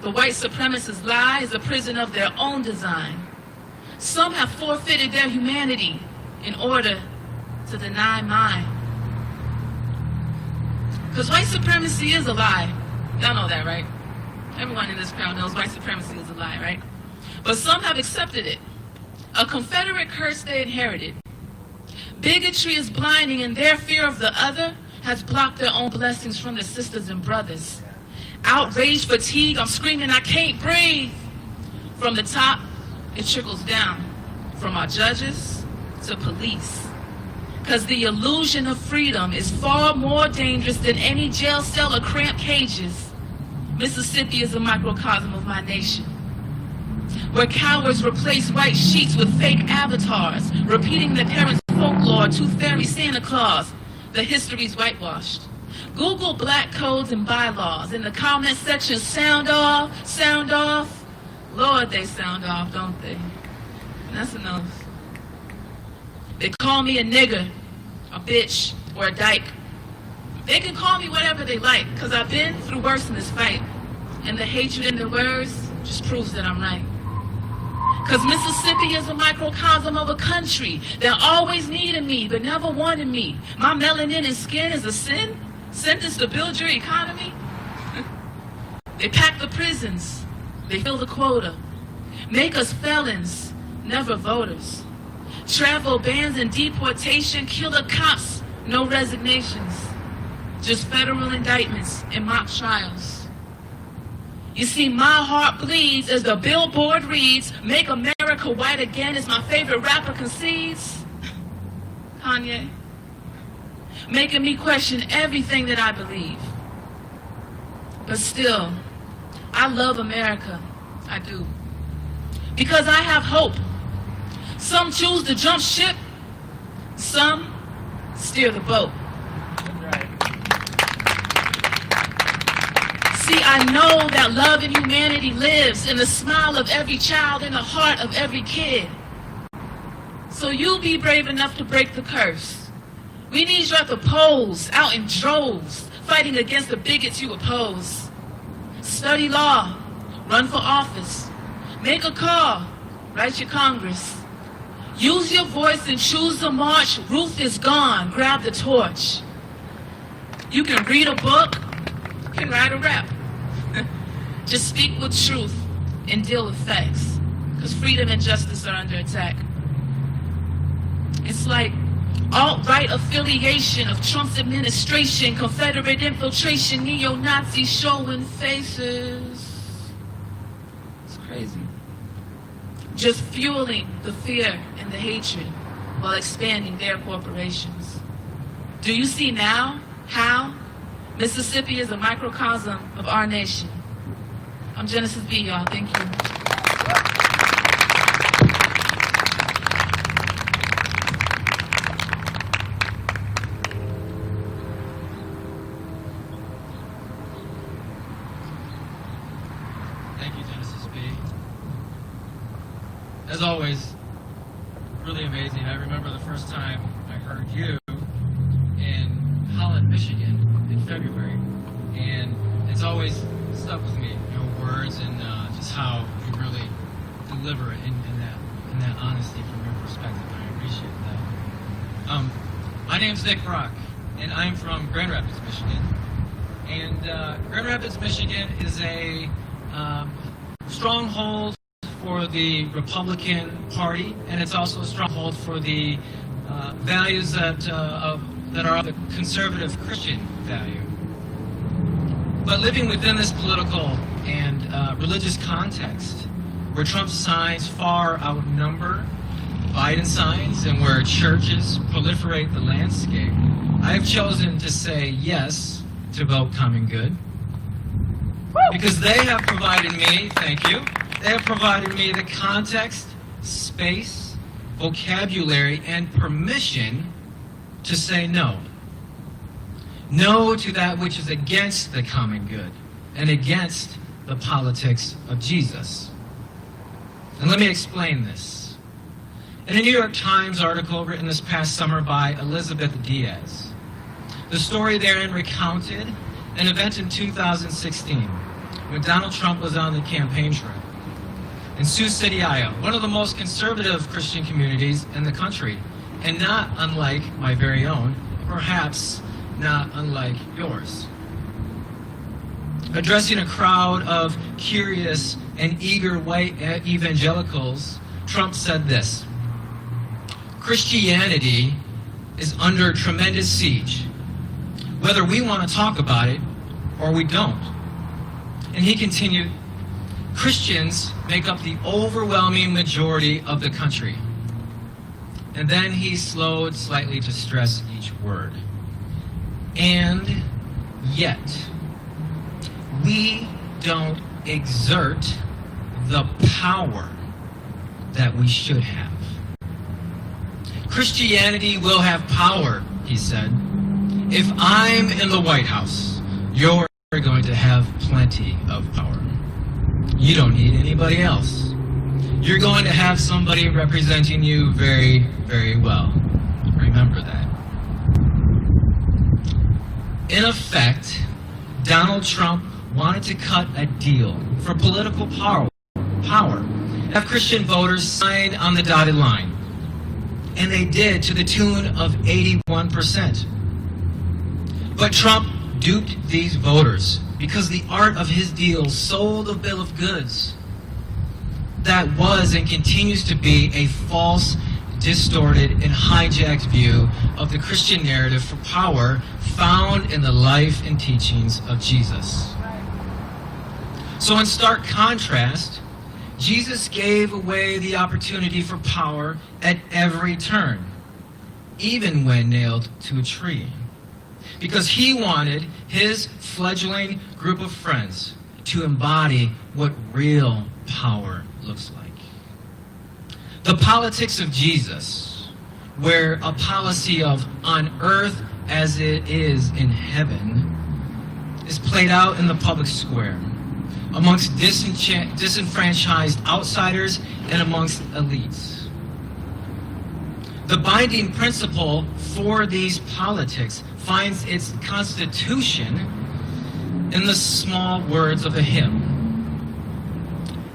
The white supremacist lie is a prison of their own design. Some have forfeited their humanity in order to deny mine. Because white supremacy is a lie. Y'all know that, right? Everyone in this crowd knows white supremacy is a lie, right? But some have accepted it. A Confederate curse they inherited. Bigotry is blinding, and their fear of the other has blocked their own blessings from their sisters and brothers. Outrage, fatigue, I'm screaming, I can't breathe. From the top, it trickles down. From our judges to police. Because the illusion of freedom is far more dangerous than any jail cell or cramped cages. Mississippi is a microcosm of my nation. Where cowards replace white sheets with fake avatars, repeating their parents' folklore, Tooth Fairy, Santa Claus. The history's whitewashed. Google black codes and bylaws. In the comment section, sound off, sound off. Lord, they sound off, don't they? And that's enough. They call me a nigger, a bitch, or a dyke. They can call me whatever they like, because I've been through worse in this fight. And the hatred in their words just proves that I'm right. Because Mississippi is a microcosm of a country that always needed me, but never wanted me. My melanin and skin is a sin? Sentence to build your economy? They pack the prisons. They fill the quota. Make us felons, never voters. Travel bans and deportation, kill the cops, no resignations. Just federal indictments and mock trials. You see, my heart bleeds as the billboard reads, "Make America white again," as my favorite rapper concedes. Kanye. Making me question everything that I believe. But still, I love America. I do. Because I have hope. Some choose to jump ship. Some steer the boat. See, I know that love and humanity lives in the smile of every child, in the heart of every kid. So you be brave enough to break the curse. We need you at the polls, out in droves, fighting against the bigots you oppose. Study law. Run for office. Make a call. Write your Congress. Use your voice and choose a march. Ruth is gone. Grab the torch. You can read a book. You can write a rap. Just speak with truth and deal with facts. Because freedom and justice are under attack. It's like alt-right affiliation of Trump's administration, Confederate infiltration, neo-Nazis showing faces. It's crazy. Just fueling the fear and the hatred while expanding their corporations. Do you see now how Mississippi is a microcosm of our nation? I'm Genesis B, y'all. Thank you. Thank you, Genesis B. As always, really amazing. I remember the first time I heard you in Holland, Michigan in February, and it's always stuck with me, your words and just how you really deliver it in that honesty from your perspective. I appreciate that. My name's Nick Brock, and I'm from Grand Rapids, Michigan. And Grand Rapids, Michigan is a stronghold for the Republican Party, and it's also a stronghold for the values that are of the conservative Christian value. But living within this political and religious context, where Trump's signs far outnumber Biden's signs and where churches proliferate the landscape, I've chosen to say yes to vote common good. Because they have provided me, thank you, they have provided me the context, space, vocabulary, and permission to say no. No to that which is against the common good and against the politics of Jesus. And let me explain this. In a New York Times article written this past summer by Elizabeth Diaz, the story therein recounted an event in 2016 when Donald Trump was on the campaign trail in Sioux City, Iowa, one of the most conservative Christian communities in the country, and not unlike my very own, perhaps not unlike yours. Addressing a crowd of curious and eager white evangelicals, Trump said this: Christianity is under tremendous siege, whether we want to talk about it or we don't. And he continued, Christians make up the overwhelming majority of the country. And then he slowed slightly to stress each word. And yet, we don't exert the power that we should have. Christianity will have power, he said. If I'm in the White House, you're going to have plenty of power. You don't need anybody else. You're going to have somebody representing you very, very well. Remember that. In effect, Donald Trump wanted to cut a deal for political power, have Christian voters sign on the dotted line. And they did, to the tune of 81%. But Trump duped these voters because the art of his deal sold a bill of goods that was and continues to be a false, distorted, and hijacked view of the Christian narrative for power found in the life and teachings of Jesus. So in stark contrast, Jesus gave away the opportunity for power at every turn, even when nailed to a tree, because he wanted his fledgling group of friends to embody what real power looks like. The politics of Jesus, where a policy of on earth as it is in heaven, is played out in the public square, amongst disenfranchised outsiders and amongst elites. The binding principle for these politics finds its constitution in the small words of a hymn.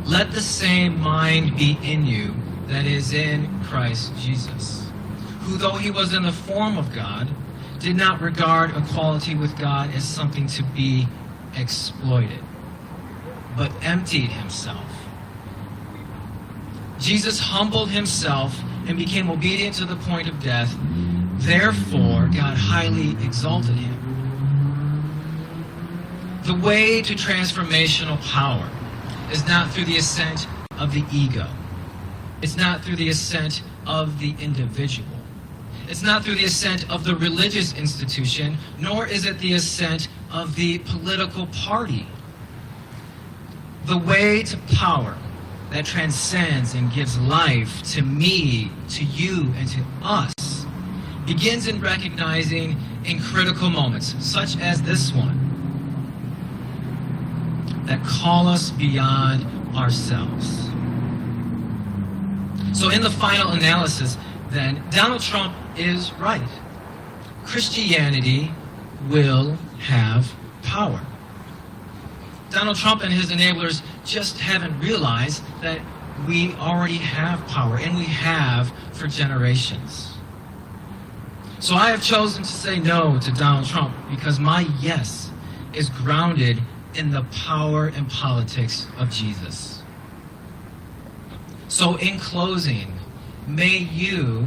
Let the same mind be in you that is in Christ Jesus, who, though he was in the form of God, did not regard equality with God as something to be exploited, but emptied himself. Jesus humbled himself and became obedient to the point of death. Therefore, God highly exalted him. The way to transformational power is not through the ascent of the ego. It's not through the ascent of the individual. It's not through the ascent of the religious institution, nor is it the ascent of the political party. The way to power that transcends and gives life to me, to you, and to us begins in recognizing in critical moments, such as this one, that call us beyond ourselves. So in the final analysis, then, Donald Trump is right. Christianity will have power. Donald Trump and his enablers just haven't realized that we already have power, and we have for generations. So I have chosen to say no to Donald Trump because my yes is grounded in the power and politics of Jesus. So in closing, may you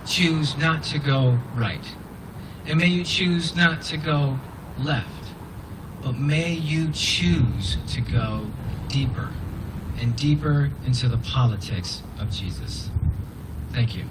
choose not to go right. And may you choose not to go left. But may you choose to go deeper and deeper into the politics of Jesus. Thank you.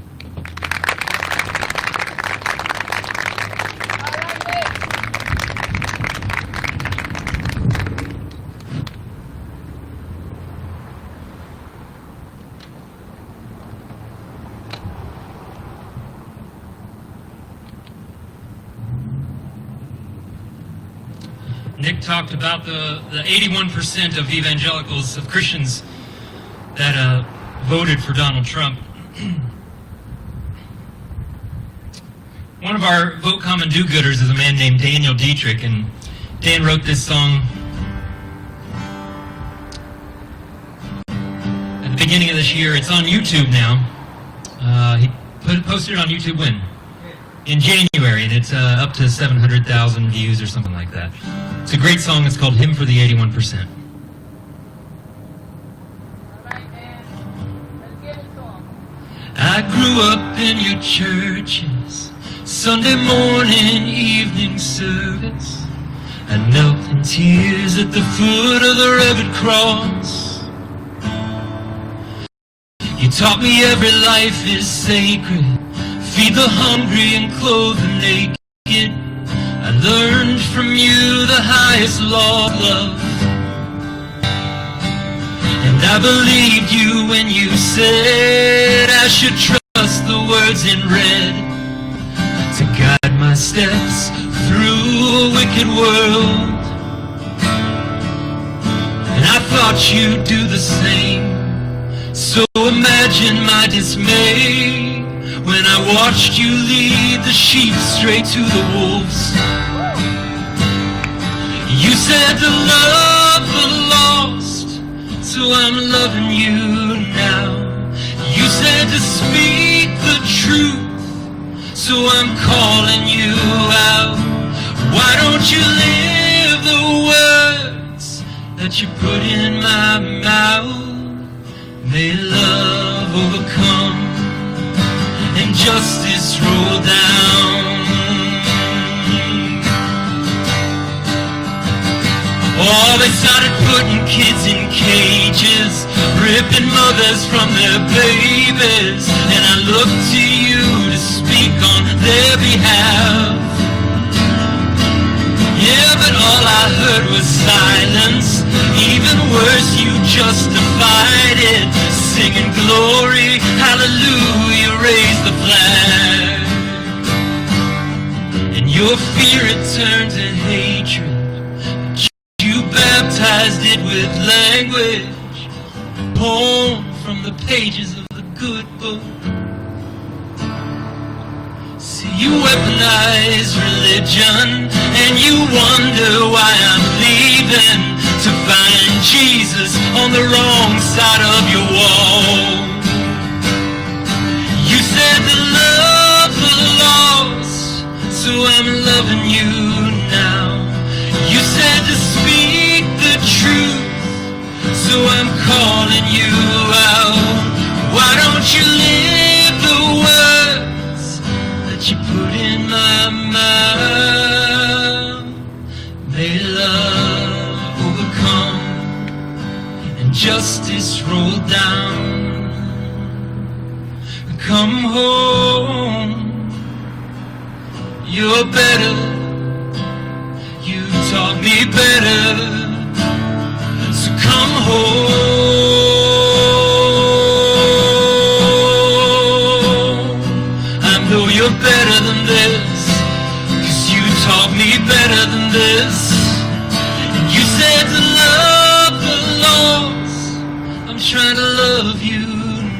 Nick talked about the 81% of evangelicals, of Christians, that voted for Donald Trump. One of our Vote Common do-gooders is a man named Daniel Dietrich, and Dan wrote this song at the beginning of this year. It's on YouTube now. He posted it on YouTube when? In January, and it's up to 700,000 views or something like that. It's a great song. It's called Hymn for the 81%. I grew up in your churches, Sunday morning, evening service. I knelt in tears at the foot of the rugged cross. You taught me every life is sacred. Feed the hungry and clothe the naked. I learned from you the highest law of love. And I believed you when you said I should trust the words in red to guide my steps through a wicked world. And I thought you'd do the same. So imagine my dismay when I watched you lead the sheep straight to the wolves. You said to love the lost, so I'm loving you now. You said to speak the truth, so I'm calling you out. Why don't you live the words that you put in my mouth? May love overcome and justice roll down. Oh, they started putting kids in cages, ripping mothers from their babies, and I looked to you to speak on their behalf. Yeah, but all I heard was silence. Even worse, you justified it, singing glory, hallelujah, raise the flag. And your fear it turned to hatred. You baptized it with language, poem from the pages of the good book. See, you weaponized religion and you wonder why I'm leaving to find Jesus on the wrong side of your wall. You said to love the lost, so I'm loving you now. You said to speak the truth, so I'm calling you out. Why don't you live the words that you put in my mouth? May love overcome and justice roll down. Come home, you're better, you taught me better, so come home. I know you're better than this, 'cause you taught me better than this. And you said to love the lost, I'm trying to love you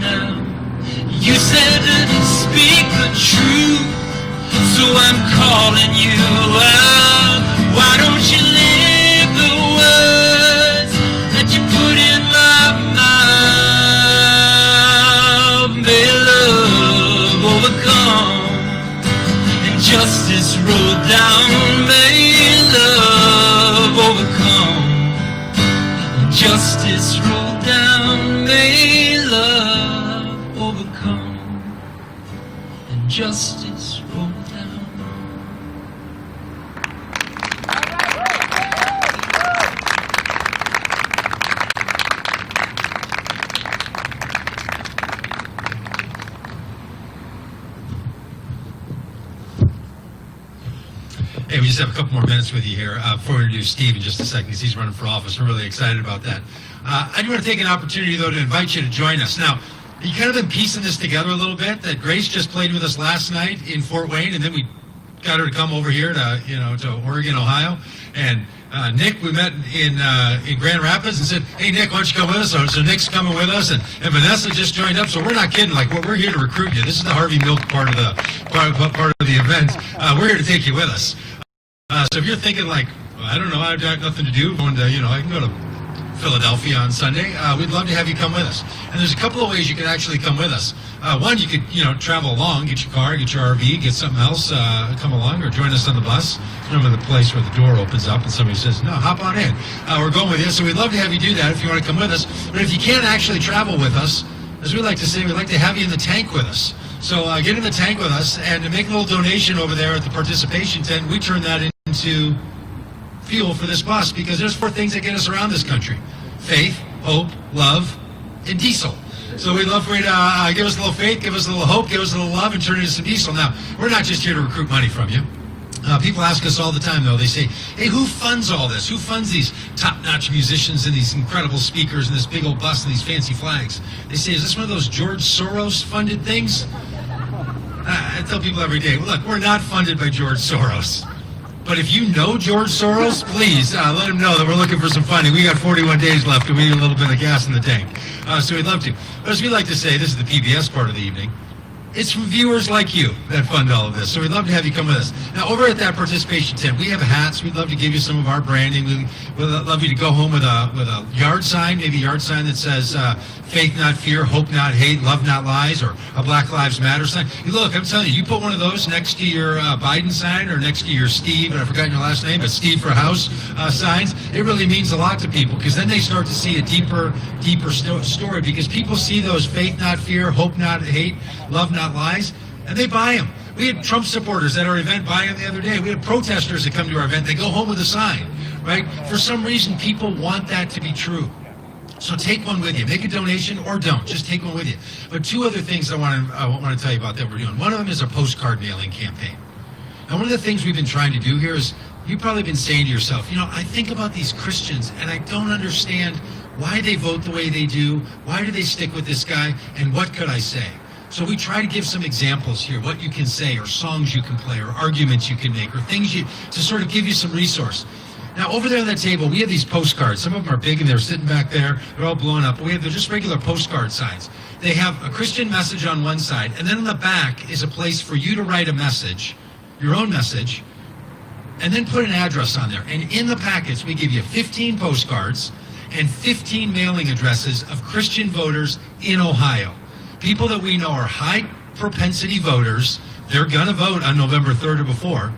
now. You said to speak the truth, so I'm calling you out. Why don't you live the words that you put in my mouth? May love overcome and justice roll down. May love overcome and justice roll down. May love overcome and justice roll down. Hey, we just have a couple more minutes with you here before we introduce Steve in just a second, because he's running for office. We're really excited about that. I do want to take an opportunity, though, to invite you to join us. Now, you kind of been piecing this together a little bit, that Grace just played with us last night in Fort Wayne, and then we got her to come over here to, to Oregon, Ohio. And Nick, we met in Grand Rapids and said, hey, Nick, why don't you come with us? So Nick's coming with us, and Vanessa just joined up. So we're not kidding. Like, we're here to recruit you. This is the Harvey Milk part of the event. We're here to take you with us. So if you're thinking like, well, I don't know, I've got nothing to do, going to, I can go to Philadelphia on Sunday, we'd love to have you come with us. And there's a couple of ways you can actually come with us. One, you could, travel along, get your car, get your RV, get something else, come along, or join us on the bus. Remember the place where the door opens up and somebody says, no, hop on in. We're going with you, so we'd love to have you do that if you want to come with us. But if you can't actually travel with us, as we like to say, we'd like to have you in the tank with us. So get in the tank with us, and to make a little donation over there at the participation tent, we turn that into fuel for this bus, because there's 4 things that get us around this country: faith, hope, love, and diesel. So we'd love for you to give us a little faith, give us a little hope, give us a little love, and turn it into some diesel. Now, we're not just here to recruit money from you. People ask us all the time, though. They say, hey, who funds all this? Who funds these top-notch musicians and these incredible speakers and this big old bus and these fancy flags? They say, is this one of those George Soros-funded things? I tell people every day, well, look, we're not funded by George Soros. But if you know George Soros, please let him know that we're looking for some funding. We got 41 days left, and we need a little bit of gas in the tank. So we'd love to. But as we like to say, this is the PBS part of the evening. It's from viewers like you that fund all of this. So we'd love to have you come with us. Now, over at that participation tent, we have hats. We'd love to give you some of our branding. We'd love you to go home with a yard sign, maybe a yard sign that says faith not fear, hope not hate, love not lies, or a Black Lives Matter sign. Look, I'm telling you, you put one of those next to your Biden sign or next to your Steve, and I've forgotten your last name, but Steve for House signs, it really means a lot to people, because then they start to see a deeper story, because people see those faith not fear, hope not hate, love not lies, and they buy them. We had Trump supporters at our event buying them the other day. We had protesters that come to our event. They go home with a sign, right? For some reason, people want that to be true. So take one with you. Make a donation or don't. Just take one with you. But 2 other things I want to tell you about that we're doing. One of them is a postcard mailing campaign. And one of the things we've been trying to do here is, you've probably been saying to yourself, I think about these Christians and I don't understand why they vote the way they do. Why do they stick with this guy? And what could I say? So we try to give some examples here, what you can say, or songs you can play, or arguments you can make, or things to sort of give you some resource. Now, over there on that table, we have these postcards. Some of them are big, and they're sitting back there. They're all blown up. But they're just regular postcard signs. They have a Christian message on one side, and then in the back is a place for you to write a message, your own message, and then put an address on there. And in the packets, we give you 15 postcards and 15 mailing addresses of Christian voters in Ohio. People that we know are high propensity voters. They're going to vote on November 3rd or before.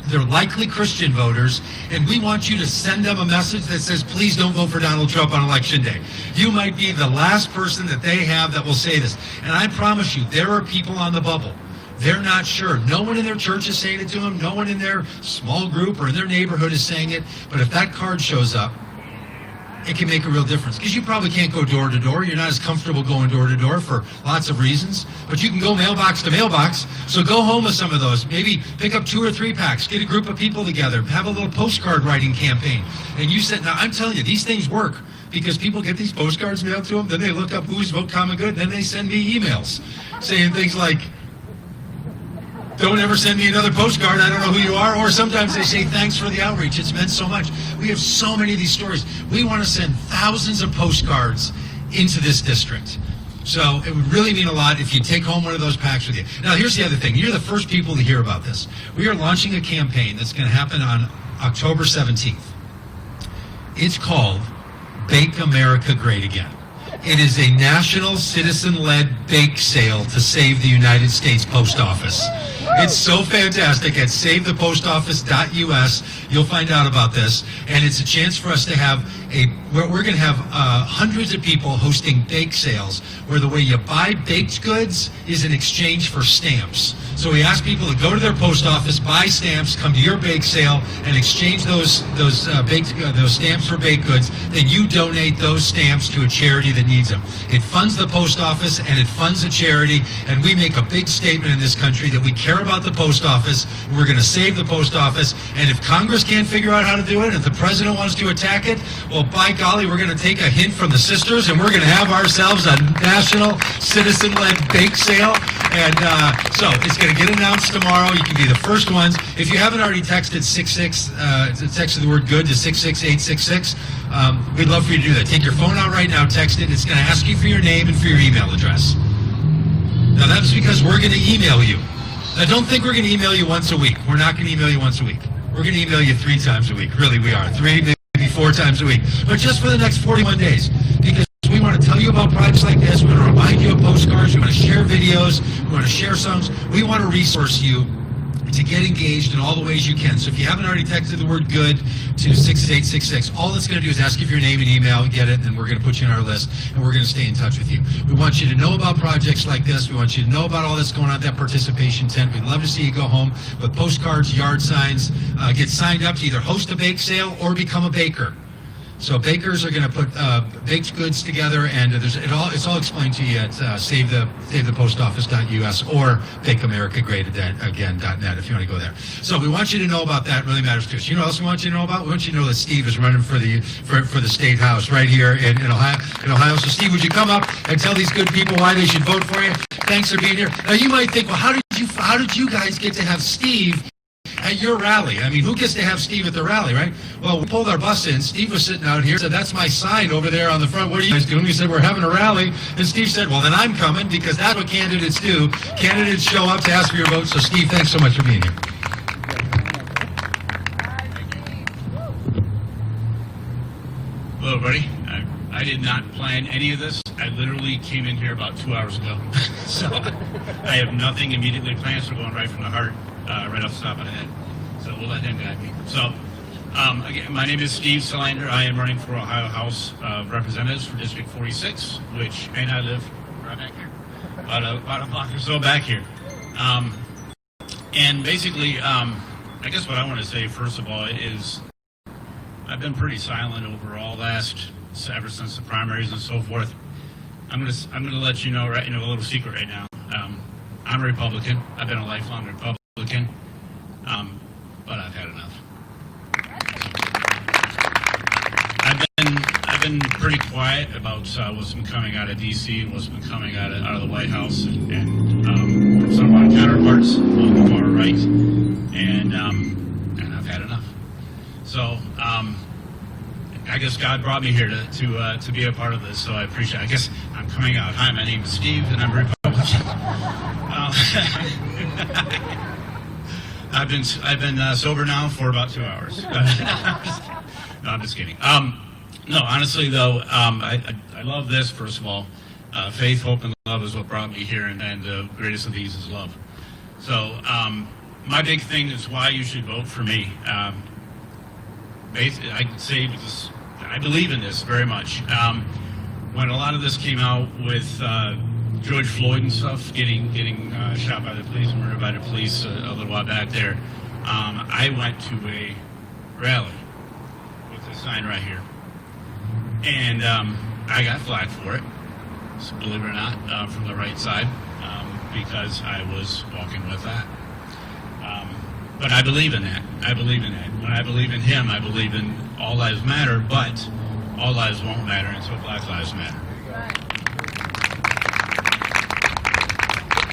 They're likely Christian voters, and we want you to send them a message that says, please don't vote for Donald Trump on Election Day. You might be the last person that they have that will say this. And I promise you, there are people on the bubble. They're not sure. No one in their church is saying it to them. No one in their small group or in their neighborhood is saying it. But if that card shows up, it can make a real difference. Because you probably can't go door to door. You're not as comfortable going door to door for lots of reasons. But you can go mailbox to mailbox. So go home with some of those. Maybe pick up 2 or 3 packs. Get a group of people together. Have a little postcard writing campaign. And you said, now I'm telling you, these things work. Because people get these postcards mailed to them. Then they look up who's vote common good. Then they send me emails saying things like, don't ever send me another postcard. I don't know who you are. Or sometimes they say, thanks for the outreach. It's meant so much. We have so many of these stories. We want to send thousands of postcards into this district. So it would really mean a lot if you take home one of those packs with you. Now, here's the other thing. You're the first people to hear about this. We are launching a campaign that's going to happen on October 17th. It's called Bake America Great Again. It is a national citizen-led bake sale to save the United States Post Office. It's so fantastic. At savethepostoffice.us, you'll find out about this. And it's a chance for us to have we're going to have hundreds of people hosting bake sales where the way you buy baked goods is in exchange for stamps. So we ask people to go to their post office, buy stamps, come to your bake sale, and exchange those stamps for baked goods. Then you donate those stamps to a charity that needs them. It funds the post office and it funds a charity. And we make a big statement in this country that we care about the post office. We're going to save the post office. And if Congress can't figure out how to do it, if the president wants to attack it, well, by golly, we're going to take a hint from the sisters, and we're going to have ourselves a national citizen-led bake sale. And so it's going to get announced tomorrow. You can be the first ones. If you haven't already texted texted the word good to 66866, we'd love for you to do that. Take your phone out right now, text it. It's going to ask you for your name and for your email address. Now, that's because we're going to email you. Now, don't think we're going to email you once a week. We're not going to email you once a week. We're going to email you 3 times a week. Really, we are. 3, maybe 4 times a week. But just for the next 41 days. Because we want to tell you about projects like this. We want to remind you of postcards. We want to share videos. We want to share songs. We want to resource you to get engaged in all the ways you can. So if you haven't already texted the word good to 66866, all it's going to do is ask you for your name and email, get it, and we're going to put you on our list, and we're going to stay in touch with you. We want you to know about projects like this. We want you to know about all that's going on at that participation tent. We'd love to see you go home with postcards, yard signs, get signed up to either host a bake sale or become a baker. So bakers are going to put baked goods together, and it's all explained to you at savethepostoffice.us or bakeamericagreatagain.net if you want to go there. So we want you to know about that. It really matters to us. You know what else we want you to know about? We want you to know that Steve is running for the state house right here in Ohio. So Steve, would you come up and tell these good people why they should vote for you? Thanks for being here. Now you might think, well, how did you guys get to have Steve at your rally? I mean, who gets to have Steve at the rally, right? Well, we pulled our bus in. Steve was sitting out here, said, that's my sign over there on the front. What are you guys doing? We said, we're having a rally. And Steve said, well, then I'm coming, because that's what candidates do. Candidates show up to ask for your vote. So, Steve, thanks so much for being here. Hello, everybody. I did not plan any of this. I literally came in here about 2 hours ago. So I have nothing immediately planned, so going right from the heart, right off the top of the head. So we'll let him guide me. So, again, my name is Steve Salander. I am running for Ohio House of Representatives for District 46, which, and I live right back here, about a block or so back here. And basically, I guess what I want to say, first of all, is I've been pretty silent overall ever since the primaries and so forth. I'm gonna let you know a little secret right now. I'm a Republican. I've been a lifelong Republican, but I've had enough. I've been pretty quiet about what's been coming out of D.C. and what's been coming out of the White House and some of my counterparts on the far right, and I've had enough. So. I guess God brought me here to be a part of this, so I appreciate it. I guess I'm coming out. Hi, my name is Steve, and I'm a Republican. I've been sober now for about 2 hours. No, I'm just kidding. No, honestly though, I love this. First of all, faith, hope, and love is what brought me here, and the greatest of these is love. So my big thing is why you should vote for me. Basically, I could say because I believe in this very much. When a lot of this came out with George Floyd and stuff, getting shot by the police, murdered by the police a little while back there, I went to a rally with a sign right here, and I got flagged for it, so believe it or not, from the right side, because I was walking with that. But I believe in that. I believe in that. When I believe in him, I believe in all lives matter, but all lives won't matter until Black Lives Matter.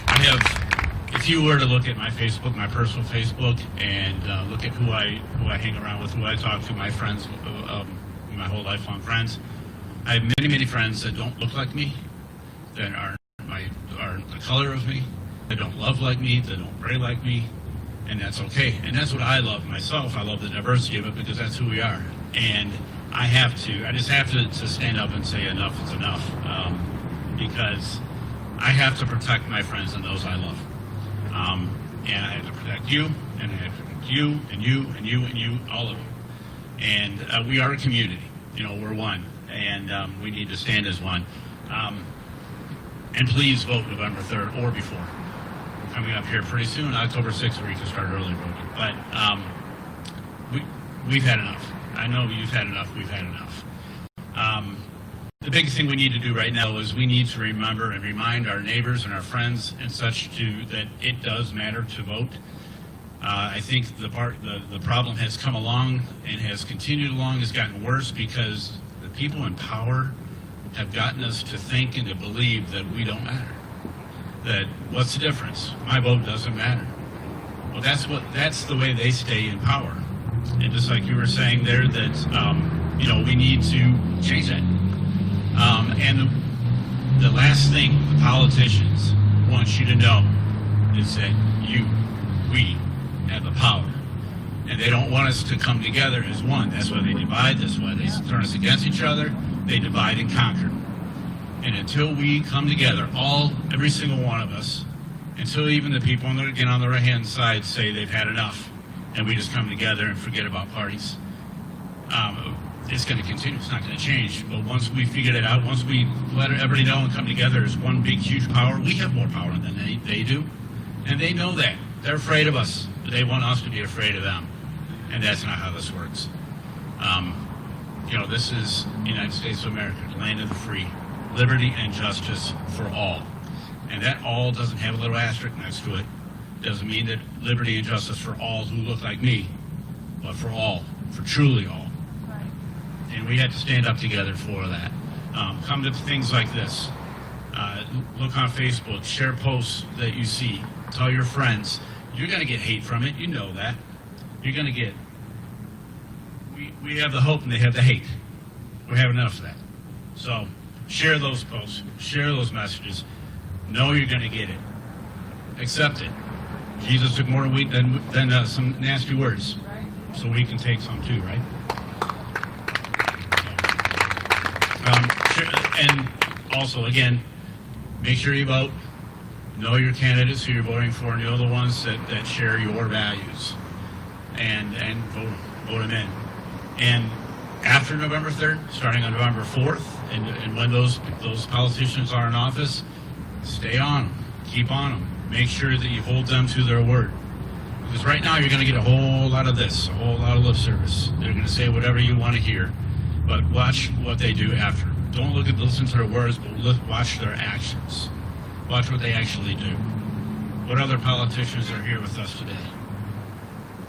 I have, if you were to look at my Facebook, my personal Facebook, and look at who I hang around with, who I talk to, my friends, my whole lifelong friends, I have many, many friends that don't look like me, that are the color of me, that don't love like me, that don't pray like me, and that's okay. And that's what I love myself. I love the diversity of it because that's who we are. And I just have to stand up and say enough is enough, because I have to protect my friends and those I love. And I have to protect you, and I have to protect you, and you, and you, and you, all of you. And we are a community. We're one, and we need to stand as one. And please vote November 3rd or before. We're coming up here pretty soon, October 6th, where you can start early voting. But we've had enough. I know you've had enough. We've had enough. The biggest thing we need to do right now is we need to remember and remind our neighbors and our friends and such that it does matter to vote. I think the problem has come along and has continued along, has gotten worse because the people in power have gotten us to think and to believe that we don't matter. That what's the difference? My vote doesn't matter. Well, that's the way they stay in power. And just like you were saying there, that we need to change that. And the last thing the politicians want you to know is that we have the power, and they don't want us to come together as one. That's why they divide. That's why they turn us against each other. They divide and conquer. And until we come together, every single one of us, until even the people on the right-hand side say they've had enough, and we just come together and forget about parties, it's going to continue. It's not going to change. But once we figure it out, once we let everybody know and come together as one big, huge power, we have more power than they do. And they know that. They're afraid of us. But they want us to be afraid of them. And that's not how this works. This is the United States of America, the land of the free, liberty and justice for all. And that all doesn't have a little asterisk next to it. Doesn't mean that liberty and justice for all who look like me, but for all, for truly all. Right. And we had to stand up together for that. Come to things like this. Look on Facebook, share posts that you see. Tell your friends. You're going to get hate from it. You know that. You're going to get. We have the hope and they have the hate. We have enough of that. So share those posts. Share those messages. Know you're going to get it. Accept it. Jesus took more wheat than some nasty words. Right. So we can take some too, right? And also, again, make sure you vote. Know your candidates who you're voting for, and know the ones that share your values. And vote them in. And after November 3rd, starting on November 4th, and when those politicians are in office, stay on them. Keep on them. Make sure that you hold them to their word. Because right now you're going to get a whole lot of this, a whole lot of lip service. They're going to say whatever you want to hear. But watch what they do after. Don't listen to their words, but watch their actions. Watch what they actually do. What other politicians are here with us today?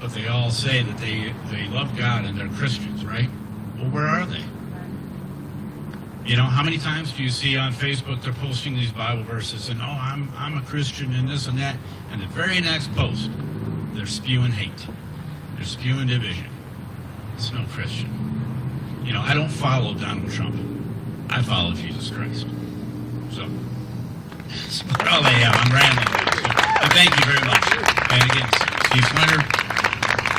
But they all say that they love God and they're Christians, right? Well, where are they? How many times do you see on Facebook they're posting these Bible verses and, I'm a Christian and this and that, and the very next post, they're spewing hate. They're spewing division. It's no Christian. I don't follow Donald Trump. I follow Jesus Christ. So, that's all I have. I'm rambling. So, thank you very much. And again, Steve Swiner,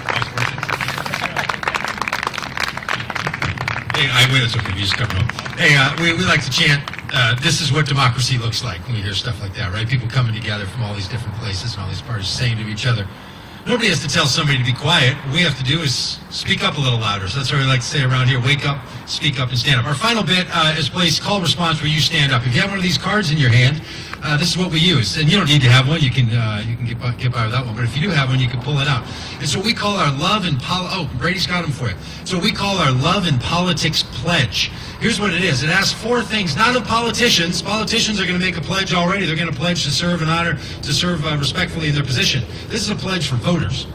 Vice President. Hey, I win. It's okay. You just cover it up. Hey, we like to chant. This is what democracy looks like when we hear stuff like that, right? People coming together from all these different places and all these parties saying to each other. Nobody has to tell somebody to be quiet. What we have to do is speak up a little louder. So that's what we like to say around here. Wake up, speak up, and stand up. Our final bit is place call response where you stand up. If you have one of these cards in your hand, this is what we use. And you don't need to have one. You can get by without one. But if you do have one, you can pull it out. It's what we call our love and Brady's got them for you. It's what we call our love and politics pledge. Here's what it is. It asks 4 things, not of politicians. Politicians are going to make a pledge already. They're going to pledge to serve and honor, to serve respectfully in their position. This is a pledge for voters.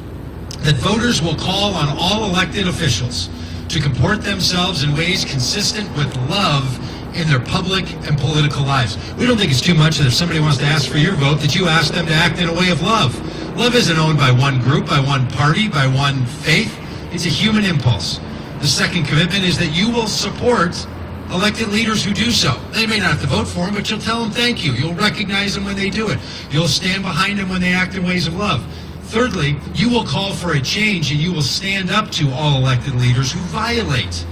That voters will call on all elected officials to comport themselves in ways consistent with love in their public and political lives. We don't think it's too much that if somebody wants to ask for your vote, that you ask them to act in a way of love. Love isn't owned by one group, by one party, by one faith. It's a human impulse. The second commitment is that you will support elected leaders who do so. They may not have to vote for them, but you'll tell them thank you. You'll recognize them when they do it. You'll stand behind them when they act in ways of love. Thirdly, you will call for a change and you will stand up to all elected leaders who violate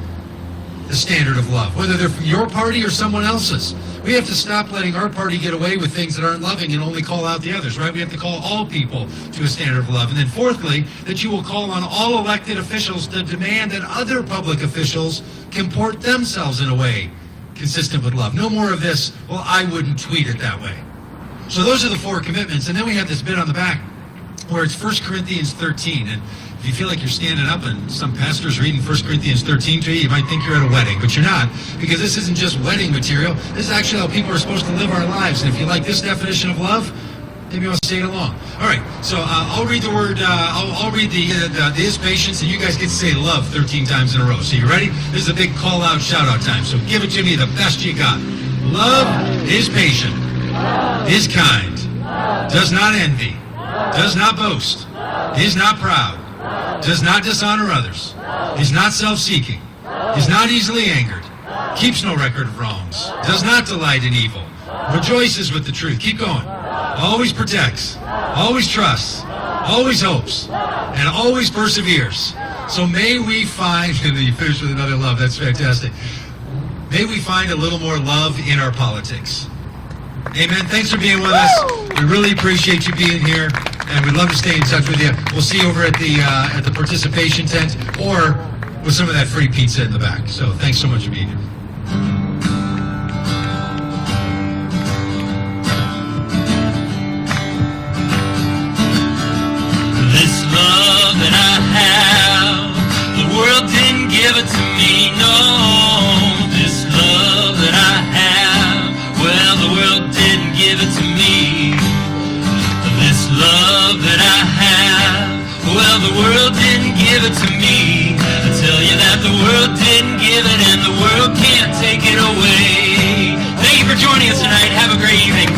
the standard of love, whether they're from your party or someone else's. We have to stop letting our party get away with things that aren't loving and only call out the others, right? We have to call all people to a standard of love. And then fourthly, that you will call on all elected officials to demand that other public officials comport themselves in a way consistent with love. No more of this, well, I wouldn't tweet it that way. So those are the 4 commitments. And then we have this bit on the back where it's 1 Corinthians 13. And if you feel like you're standing up and some pastor's reading 1 Corinthians 13 to you, you might think you're at a wedding, but you're not, because this isn't just wedding material. This is actually how people are supposed to live our lives. And if you like this definition of love, maybe you want to stay along. All right, so I'll read the word, I'll read the is patience, and you guys get to say love 13 times in a row. So you ready? This is a big call-out, shout-out time, so give it to me the best you got. Love is patient, is kind, does not envy, does not boast, is not proud, does not dishonor others, is not self-seeking, is not easily angered, keeps no record of wrongs, does not delight in evil, rejoices with the truth. Keep going. Always protects, always trusts, always hopes, and always perseveres. So may we find, and then you finish with another love, that's fantastic. May we find a little more love in our politics. Amen. Thanks for being with us. We really appreciate you being here, and we'd love to stay in touch with you. We'll see you over at the participation tent or with some of that free pizza in the back. So thanks so much for being here. This love that I have, the world didn't give it to me, no. This love that I have, well, the world didn't give it to me. This love that I have, well, the world didn't give it to me. I tell you that the world didn't give it and the world can't take it away. Thank you for joining us tonight. Have a great evening.